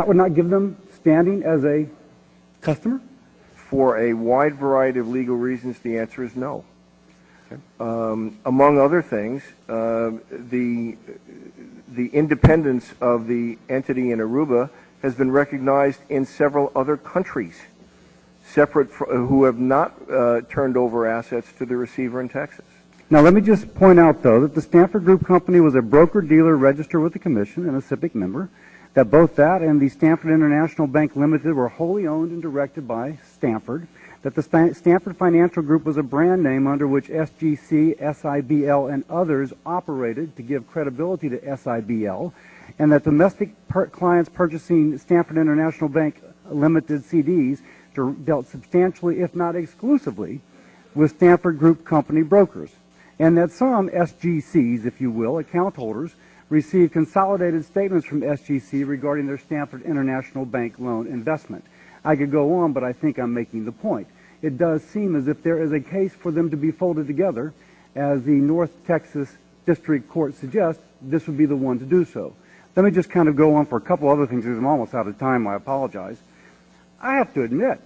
[SPEAKER 15] would not give them standing as a customer?
[SPEAKER 2] For a wide variety of legal reasons, the answer is no. Among other things, the independence of the entity in Aruba has been recognized in several other countries, who have not turned over assets to the receiver in Texas.
[SPEAKER 15] Now, let me just point out, though, that the Stanford Group Company was a broker-dealer registered with the Commission and a SIPC member, that both that and the Stanford International Bank Limited were wholly owned and directed by Stanford, that the Stanford Financial Group was a brand name under which SGC, SIBL, and others operated to give credibility to SIBL, and that domestic clients purchasing Stanford International Bank Limited CDs dealt substantially, if not exclusively, with Stanford Group Company brokers, and that some SGCs, if you will, account holders, received consolidated statements from SGC regarding their Stanford International Bank loan investment. I could go on, but I think I'm making the point. It does seem as if there is a case for them to be folded together. As the North Texas District Court suggests, this would be the one to do so. Let me just kind of go on for a couple other things because I'm almost out of time. I apologize. I have to admit,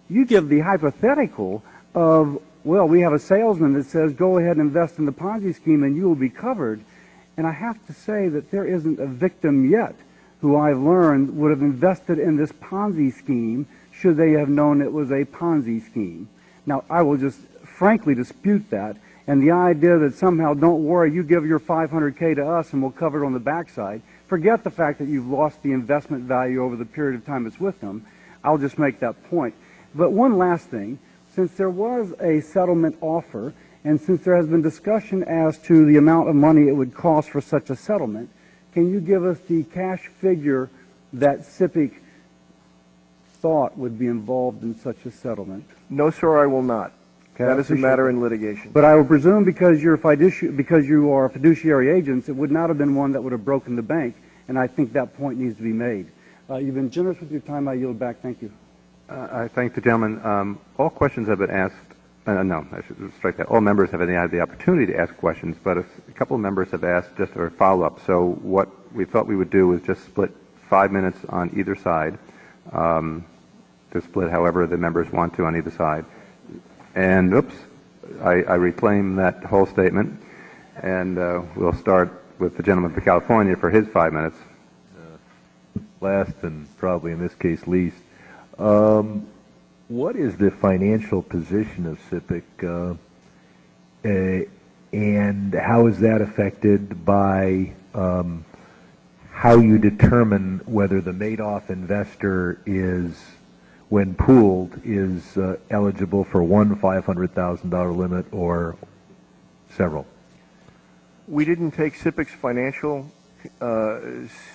[SPEAKER 15] you give the hypothetical of, well, we have a salesman that says, go ahead and invest in the Ponzi scheme and you will be covered. And I have to say that there isn't a victim yet who I've learned would have invested in this Ponzi scheme should they have known it was a Ponzi scheme. Now, I will just frankly dispute that. And the idea that somehow, don't worry, you give your $500K to us and we'll cover it on the backside. forget the fact that you've lost the investment value over the period of time it's with them. I'll just make that point. But one last thing, since there was a settlement offer, and since there has been discussion as to the amount of money it would cost for such a settlement, can you give us the cash figure that SIPC thought would be involved in such a settlement?
[SPEAKER 2] No, sir, I will not.
[SPEAKER 15] Okay,
[SPEAKER 2] That is a matter in litigation.
[SPEAKER 15] But I will presume because you are fiduciary agents, it would not have been one that would have broken the bank, and I think that point needs to be made. You've been generous with your time. I yield back. Thank you.
[SPEAKER 1] I thank the gentleman. All questions have been asked. No, I should strike that. All members have had the opportunity to ask questions, but a couple of members have asked just a follow-up. So what we thought we would do is just split 5 minutes on either side, to split however the members want to on either side. And, oops, I reclaim that whole statement, and we'll start with the gentleman from California for his 5 minutes.
[SPEAKER 12] Last and probably in this case least, what is the financial position of SIPC, and how is that affected by how you determine whether the Madoff investor is, when pooled, is eligible for one $500,000 limit or several?
[SPEAKER 2] We didn't take SIPC's financial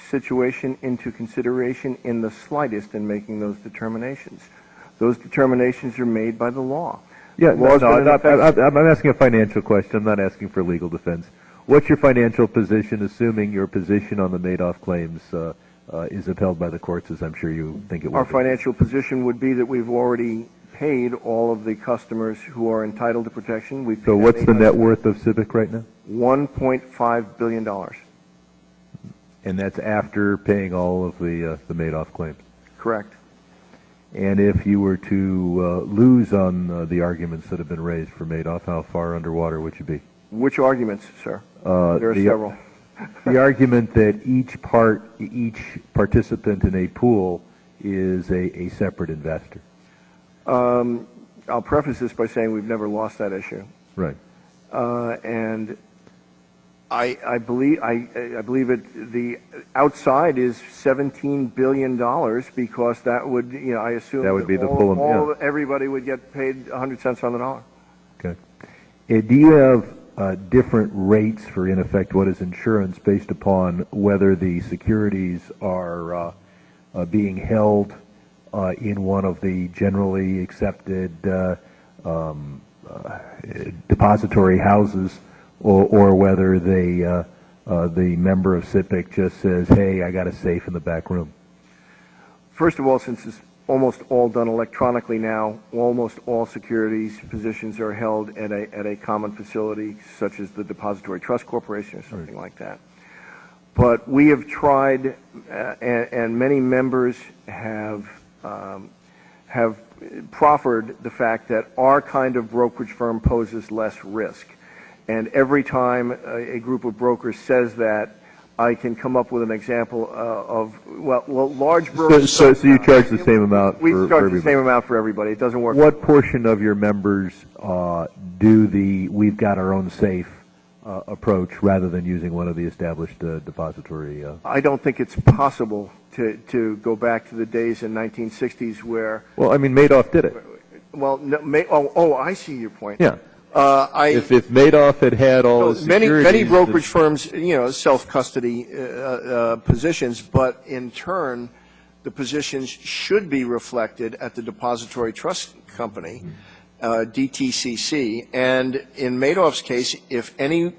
[SPEAKER 2] situation into consideration in the slightest in making those determinations. Those determinations are made by the law.
[SPEAKER 12] Yeah, I'm asking a financial question. I'm not asking for legal defense. What's your financial position, assuming your position on the Madoff claims is upheld by the courts, as I'm sure you think it will?
[SPEAKER 2] Our financial position would be that we've already paid all of the customers who are entitled to protection.
[SPEAKER 12] So what's the net worth of SIPC right now?
[SPEAKER 2] $1.5 billion.
[SPEAKER 12] And that's after paying all of the Madoff claims?
[SPEAKER 2] Correct.
[SPEAKER 12] And if you were to lose on the arguments that have been raised for Madoff, how far underwater would you be?
[SPEAKER 2] Which arguments, sir? There are several.
[SPEAKER 12] The argument that each participant in a pool is a separate investor.
[SPEAKER 2] I'll preface this by saying we've never lost that issue.
[SPEAKER 12] Right.
[SPEAKER 2] And I believe the outside is $17 billion because that would, I assume
[SPEAKER 12] that would be the full amount.
[SPEAKER 2] Everybody would get paid 100 cents on the dollar.
[SPEAKER 12] Okay. Do you have different rates for, in effect, what is insurance based upon whether the securities are being held in one of the generally accepted depository houses, or whether the member of SIPC just says, "Hey, I got a safe in the back room"?
[SPEAKER 2] First of all, since it's almost all done electronically now, almost all securities positions are held at a common facility, such as the Depository Trust Corporation or something like that. But we have tried, and many members have proffered the fact that our kind of brokerage firm poses less risk. And every time a group of brokers says that, I can come up with an example of, large brokers.
[SPEAKER 12] So you charge the same amount
[SPEAKER 2] we
[SPEAKER 12] for everybody?
[SPEAKER 2] charge the same amount for everybody. It doesn't work.
[SPEAKER 12] What portion of your members do the "we've got our own safe" approach rather than using one of the established depository?
[SPEAKER 2] I don't think it's possible to go back to the days in 1960s where.
[SPEAKER 12] Well, I mean, Madoff did it.
[SPEAKER 2] Well, no, I see your point.
[SPEAKER 12] Yeah. If Madoff had all the securities,
[SPEAKER 2] many brokerage firms, self-custody positions, but in turn, the positions should be reflected at the Depository Trust Company, DTCC. And in Madoff's case, if any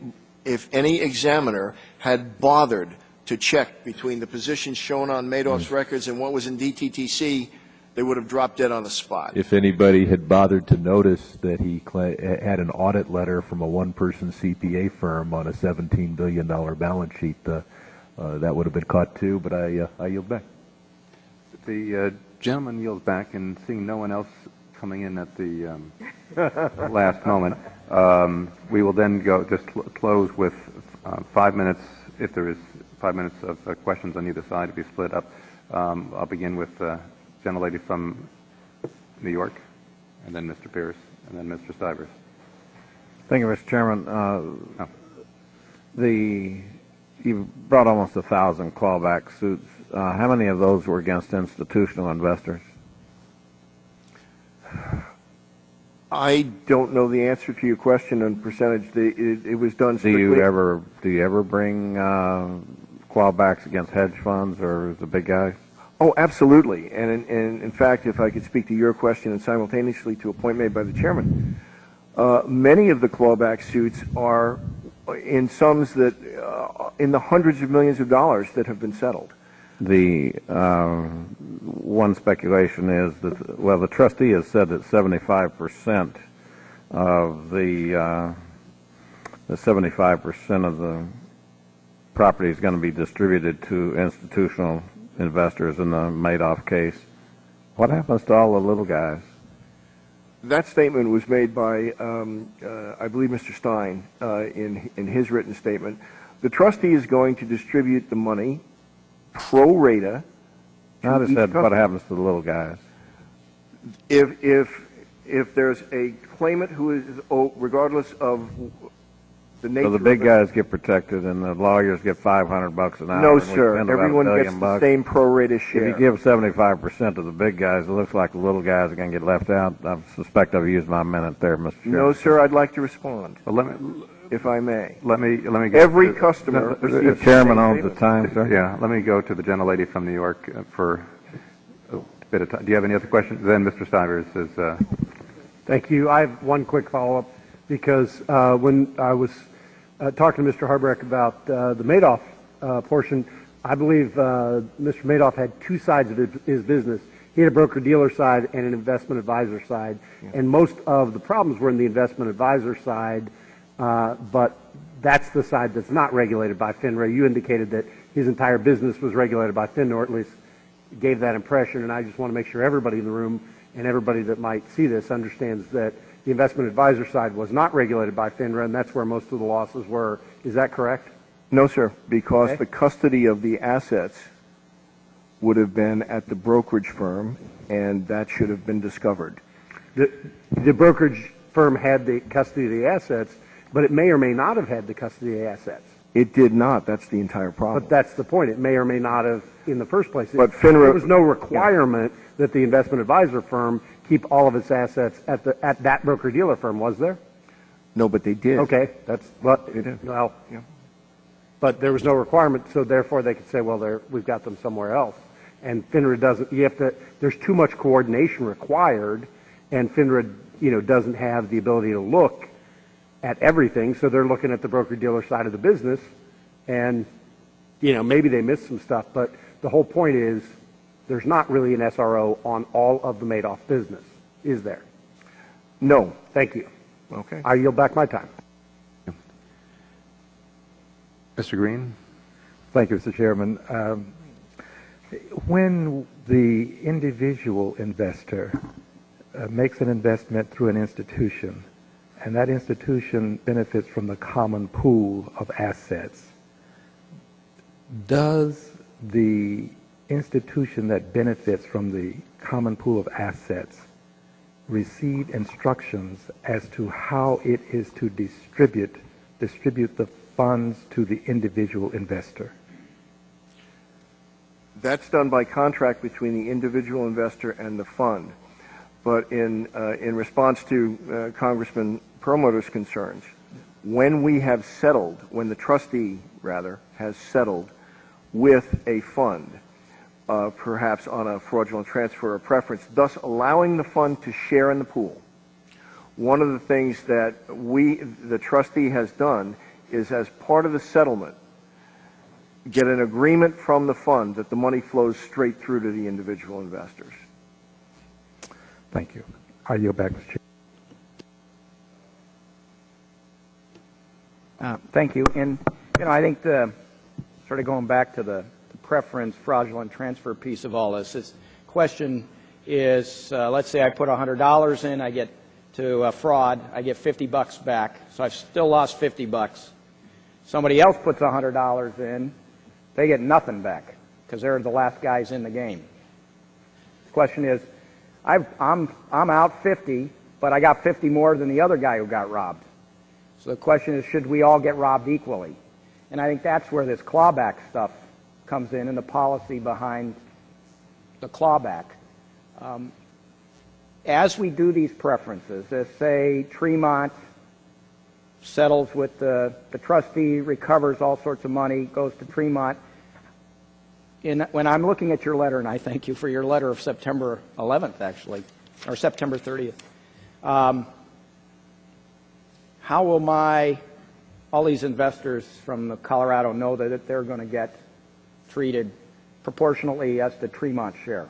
[SPEAKER 2] examiner had bothered to check between the positions shown on Madoff's records and what was in DTCC, they would have dropped dead on the spot.
[SPEAKER 12] if anybody had bothered to notice that he had an audit letter from a one-person CPA firm on a $17 billion balance sheet, that would have been caught too, but I yield back.
[SPEAKER 1] The gentleman yields back, and seeing no one else coming in at the last moment, we will then close with 5 minutes, if there is 5 minutes of questions on either side to be split up. I'll begin with gentlelady from New York, and then Mr. Pierce, and then Mr. Stivers.
[SPEAKER 11] Thank you, Mr. Chairman. you've brought almost 1,000 clawback suits. How many of those were against institutional investors?
[SPEAKER 2] I don't know the answer to your question on percentage. It was done strictly.
[SPEAKER 11] Do you ever bring clawbacks against hedge funds or the big guys?
[SPEAKER 2] Oh, absolutely. And in fact, if I could speak to your question and simultaneously to a point made by the chairman, many of the clawback suits are in sums that in the hundreds of millions of dollars that have been settled.
[SPEAKER 11] The one speculation is that, well, the trustee has said that 75% of the 75% of the property is going to be distributed to institutional investors in the Madoff case. What happens to all the little guys?
[SPEAKER 2] That statement was made by, I believe, Mr. Stein in his written statement. The trustee is going to distribute the money pro rata.
[SPEAKER 11] I just said, what happens to the little guys?
[SPEAKER 2] If there's a claimant who is, regardless of the nature.
[SPEAKER 11] So the big guys get protected, and the lawyers get $500 an hour.
[SPEAKER 2] No, sir. Everyone gets the same pro rata share.
[SPEAKER 11] If you give 75% of the big guys, it looks like the little guys are going to get left out. I suspect I've used my minute there, Mr. Chairman.
[SPEAKER 2] No, sir. I'd like to respond.
[SPEAKER 8] Well,
[SPEAKER 2] if I may.
[SPEAKER 8] Let me go.
[SPEAKER 2] Every customer.
[SPEAKER 11] The chairman owns the time, sir.
[SPEAKER 8] Yeah. Let me go to the gentlelady from New York for a bit of time. Do you have any other questions? Then Mr. Stivers is.
[SPEAKER 16] Thank you. I have one quick follow-up because when I was talking to Mr. Harbrecht about the Madoff portion, I believe Mr. Madoff had two sides of his business. He had a broker-dealer side and an investment advisor side, and most of the problems were in the investment advisor side, but that's the side that's not regulated by FINRA. You indicated that his entire business was regulated by FINRA, or at least gave that impression, and I just want to make sure everybody in the room and everybody that might see this understands that the investment advisor side was not regulated by FINRA, and that's where most of the losses were. Is that correct?
[SPEAKER 2] No, sir, because the custody of the assets would have been at the brokerage firm, and that should have been discovered.
[SPEAKER 16] The brokerage firm had the custody of the assets, but it may or may not have had the custody of the assets.
[SPEAKER 2] It did not. That's the entire problem.
[SPEAKER 16] But that's the point. It may or may not have in the first place.
[SPEAKER 2] But FINRA,
[SPEAKER 16] there was no requirement that the investment advisor firm keep all of its assets at that broker-dealer firm, was there?
[SPEAKER 2] No, but they did.
[SPEAKER 16] Okay, that's what
[SPEAKER 2] they did.
[SPEAKER 16] Well, but there was no requirement, so therefore they could say, well, we've got them somewhere else. And FINRA doesn't. You have to. There's too much coordination required, and FINRA, doesn't have the ability to look at everything. So they're looking at the broker-dealer side of the business, and maybe they missed some stuff. But the whole point is, there's not really an SRO on all of the Madoff business, is there?
[SPEAKER 2] No.
[SPEAKER 16] Thank you.
[SPEAKER 2] Okay.
[SPEAKER 16] I yield back my time.
[SPEAKER 8] Mr. Green.
[SPEAKER 10] Thank you, Mr. Chairman. When the individual investor makes an investment through an institution, and that institution benefits from the common pool of assets, does the institution that benefits from the common pool of assets receive instructions as to how it is to distribute the funds to the individual investor?
[SPEAKER 2] That's done by contract between the individual investor and the fund. But in response to Congressman Perlmutter's concerns, when the trustee, has settled with a fund, perhaps on a fraudulent transfer or preference, thus allowing the fund to share in the pool, one of the things that the trustee has done is, as part of the settlement, get an agreement from the fund that the money flows straight through to the individual investors.
[SPEAKER 10] Thank you. I yield back, Mr. Chair.
[SPEAKER 14] Thank you. And, I think sort of going back to the preference, fraudulent transfer piece of all this question is, let's say I put $100 in, I get to fraud, I get $50 back, so I've still lost $50. Somebody else puts $100 in, they get nothing back because they're the last guys in the game. The question is, I'm out 50, but I got 50 more than the other guy who got robbed. So the question is, should we all get robbed equally? And I think that's where this clawback stuff comes in and the policy behind the clawback. As we do these preferences, as say Tremont settles with the trustee, recovers all sorts of money, goes to Tremont. When I'm looking at your letter, and I thank you for your letter of September 11th, actually, or September 30th, how will all these investors from Colorado know that they're going to get treated proportionately as to Tremont's share?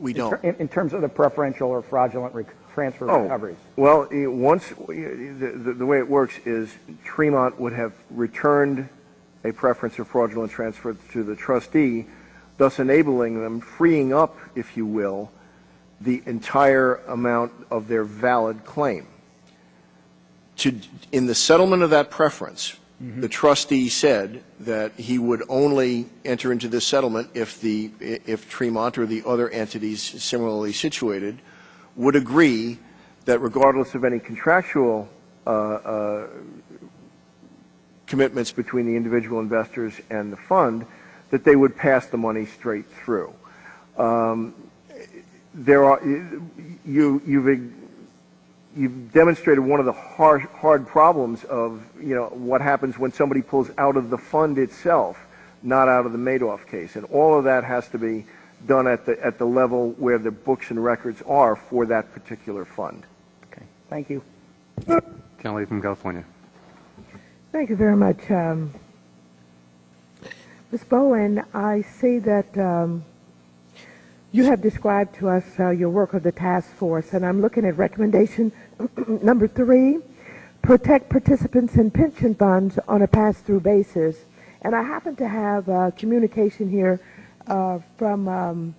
[SPEAKER 2] We don't.
[SPEAKER 14] In terms of the preferential or fraudulent transfer recoveries.
[SPEAKER 2] Well, once the way it works is Tremont would have returned a preference or fraudulent transfer to the trustee, thus enabling them, freeing up, if you will, the entire amount of their valid claim. In the settlement of that preference, the trustee said that he would only enter into this settlement if Tremont or the other entities similarly situated would agree that regardless of any contractual commitments between the individual investors and the fund, that they would pass the money straight through. You've demonstrated one of the hard problems of, what happens when somebody pulls out of the fund itself, not out of the Madoff case. And all of that has to be done at the level where the books and records are for that particular fund.
[SPEAKER 14] Okay. Thank you.
[SPEAKER 17] Kelly from California.
[SPEAKER 3] Thank you very much. Ms. Bowen, I see that you have described to us your work of the task force, and I'm looking at recommendation number 3, protect participants in pension funds on a pass-through basis. And I happen to have communication here from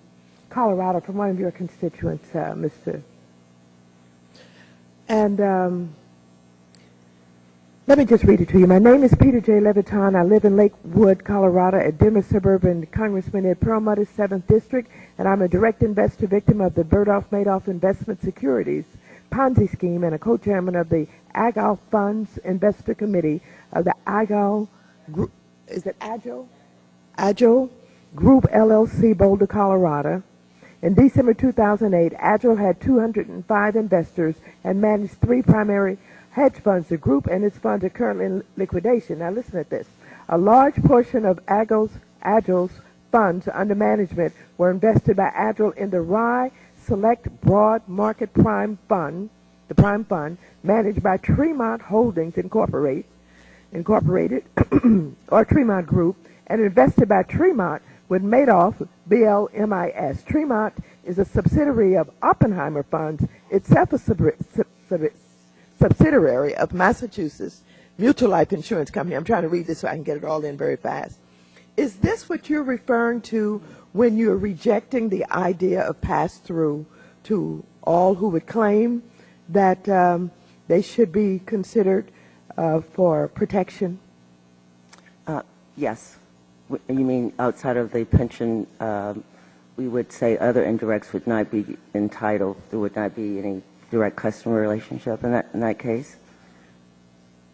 [SPEAKER 3] Colorado, from one of your constituents, Mr. And let me just read it to you. My name is Peter J. Leviton. I live in Lakewood, Colorado, at Denver Suburban. Congressman Ed Perlmutter's 7th District, and I'm a direct investor victim of the Bergdorf-Madoff Investment Securities Ponzi scheme and a co-chairman of the Agile Funds Investor Committee of the Agile Group. Is it Agile? Agile Group LLC, Boulder, Colorado. In December 2008, Agile had 205 investors and managed 3 primary hedge funds. The group and its funds are currently in liquidation. Now listen to this. A large portion of Agile's funds under management were invested by Agile in the Rye Select Broad Market Prime Fund, the Prime Fund, managed by Tremont Holdings Incorporated, or Tremont Group, and invested by Tremont with Madoff BLMIS. Tremont is a subsidiary of Oppenheimer Funds, itself a subsidiary of Massachusetts Mutual Life Insurance Company. I'm trying to read this so I can get it all in very fast. Is this what you're referring to when you're rejecting the idea of pass-through to all who would claim that they should be considered for protection?
[SPEAKER 5] Yes. You mean outside of the pension, we would say other indirects would not be entitled. There would not be any direct customer relationship in that case?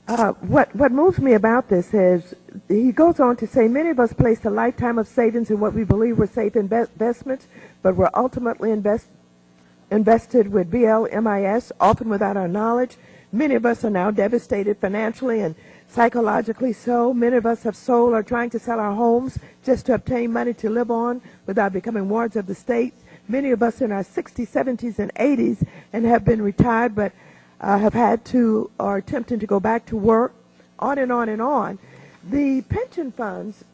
[SPEAKER 3] What moves me about this is he goes on to say many of us placed a lifetime of savings in what we believe were safe investments, but were ultimately invested with BLMIS, often without our knowledge. Many of us are now devastated financially and psychologically so. Many of us have sold or trying to sell our homes just to obtain money to live on without becoming wards of the state. Many of us in our 60s, 70s, and 80s and have been retired but have had to or attempting to go back to work, on and on and on. The pension funds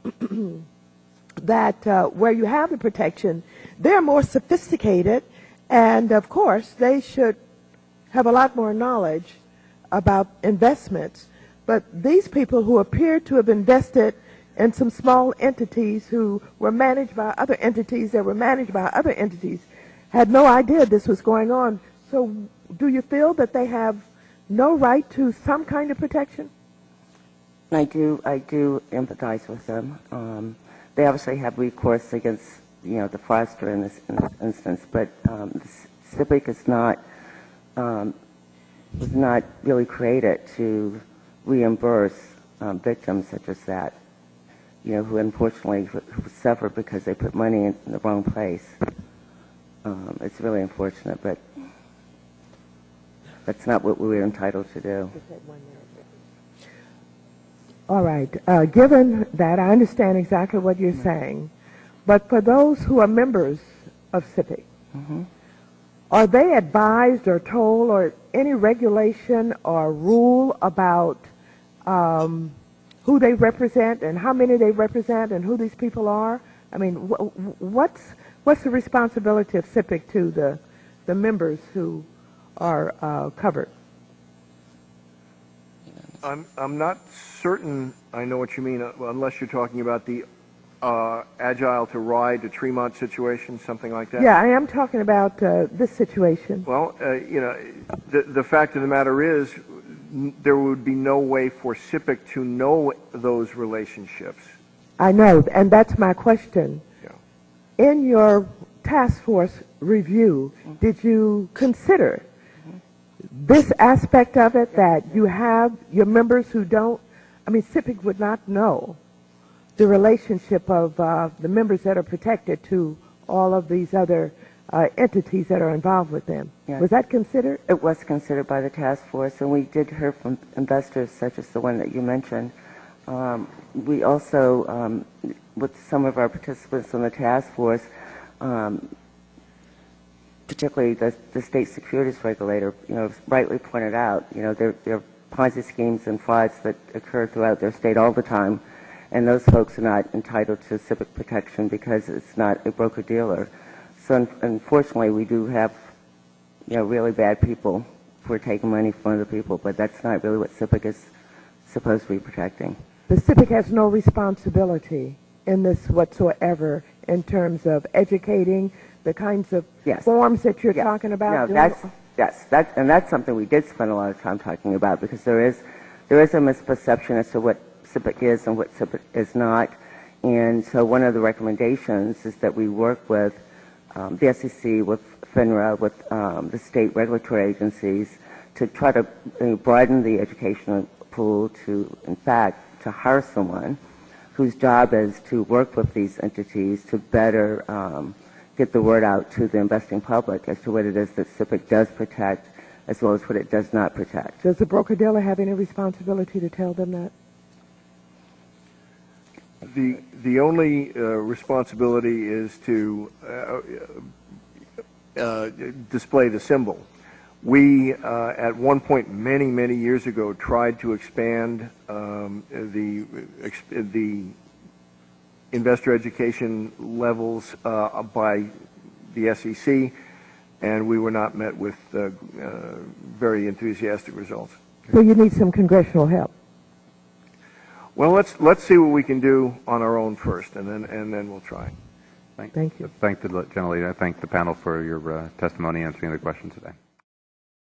[SPEAKER 3] that where you have the protection, they're more sophisticated, and of course they should have a lot more knowledge about investments. But these people who appear to have invested in some small entities who were managed by other entities that were managed by other entities had no idea this was going on. So do you feel that they have no right to some kind of protection?
[SPEAKER 5] I do empathize with them. They obviously have recourse against, the fraudster in this instance, but CIPC is not
[SPEAKER 9] was not really created to reimburse victims such as that, who unfortunately who suffer because they put money in the wrong place. It's really unfortunate, but that's not what we're entitled to do.
[SPEAKER 3] All right. Given that, I understand exactly what you're saying, but for those who are members of SIPC, are they advised or told or any regulation or rule about who they represent and how many they represent and who these people are? I mean, what's the responsibility of SIPC to the members who are covered?
[SPEAKER 2] I'm not certain I know what you mean, unless you're talking about the Agile to Ride to Tremont situation, something like that.
[SPEAKER 3] Yeah, I am talking about this situation.
[SPEAKER 2] Well, the fact of the matter is there would be no way for SIPC to know those relationships.
[SPEAKER 3] I know, and that's my question. Yeah. In your task force review, did you consider this aspect of it, that you have your members who don't, I mean, SIPC would not know the relationship of the members that are protected to all of these other entities that are involved with them.
[SPEAKER 9] Yes.
[SPEAKER 3] Was that considered?
[SPEAKER 9] It was considered by the task force, and we did hear from investors such as the one that you mentioned. We also, with some of our participants on the task force, particularly the state securities regulator, rightly pointed out, there are Ponzi schemes and frauds that occur throughout their state all the time, and those folks are not entitled to SIPC protection because it's not a broker-dealer. So unfortunately, we do have, really bad people who are taking money from other people, but that's not really what SIPC is supposed to be protecting.
[SPEAKER 3] The SIPC has no responsibility in this whatsoever in terms of educating the kinds of forms that you're talking about.
[SPEAKER 9] No, that's something we did spend a lot of time talking about, because there is a misperception as to what SIPC is and what SIPC is not. And so one of the recommendations is that we work with the SEC, with FINRA, with the state regulatory agencies to try to broaden the educational pool to, in fact, to hire someone whose job is to work with these entities to better get the word out to the investing public as to what it is that SIPC does protect as well as what it does not protect.
[SPEAKER 3] Does the broker-dealer have any responsibility to tell them that?
[SPEAKER 2] The only responsibility is to display the symbol. We, at one point many, many years ago, tried to expand the investor education levels by the SEC, and we were not met with very enthusiastic results.
[SPEAKER 3] So you need some congressional help.
[SPEAKER 2] Well, let's see what we can do on our own first, and then we'll try.
[SPEAKER 3] Thank you.
[SPEAKER 1] Thank the gentlelady. I thank the panel for your testimony and answering the questions today.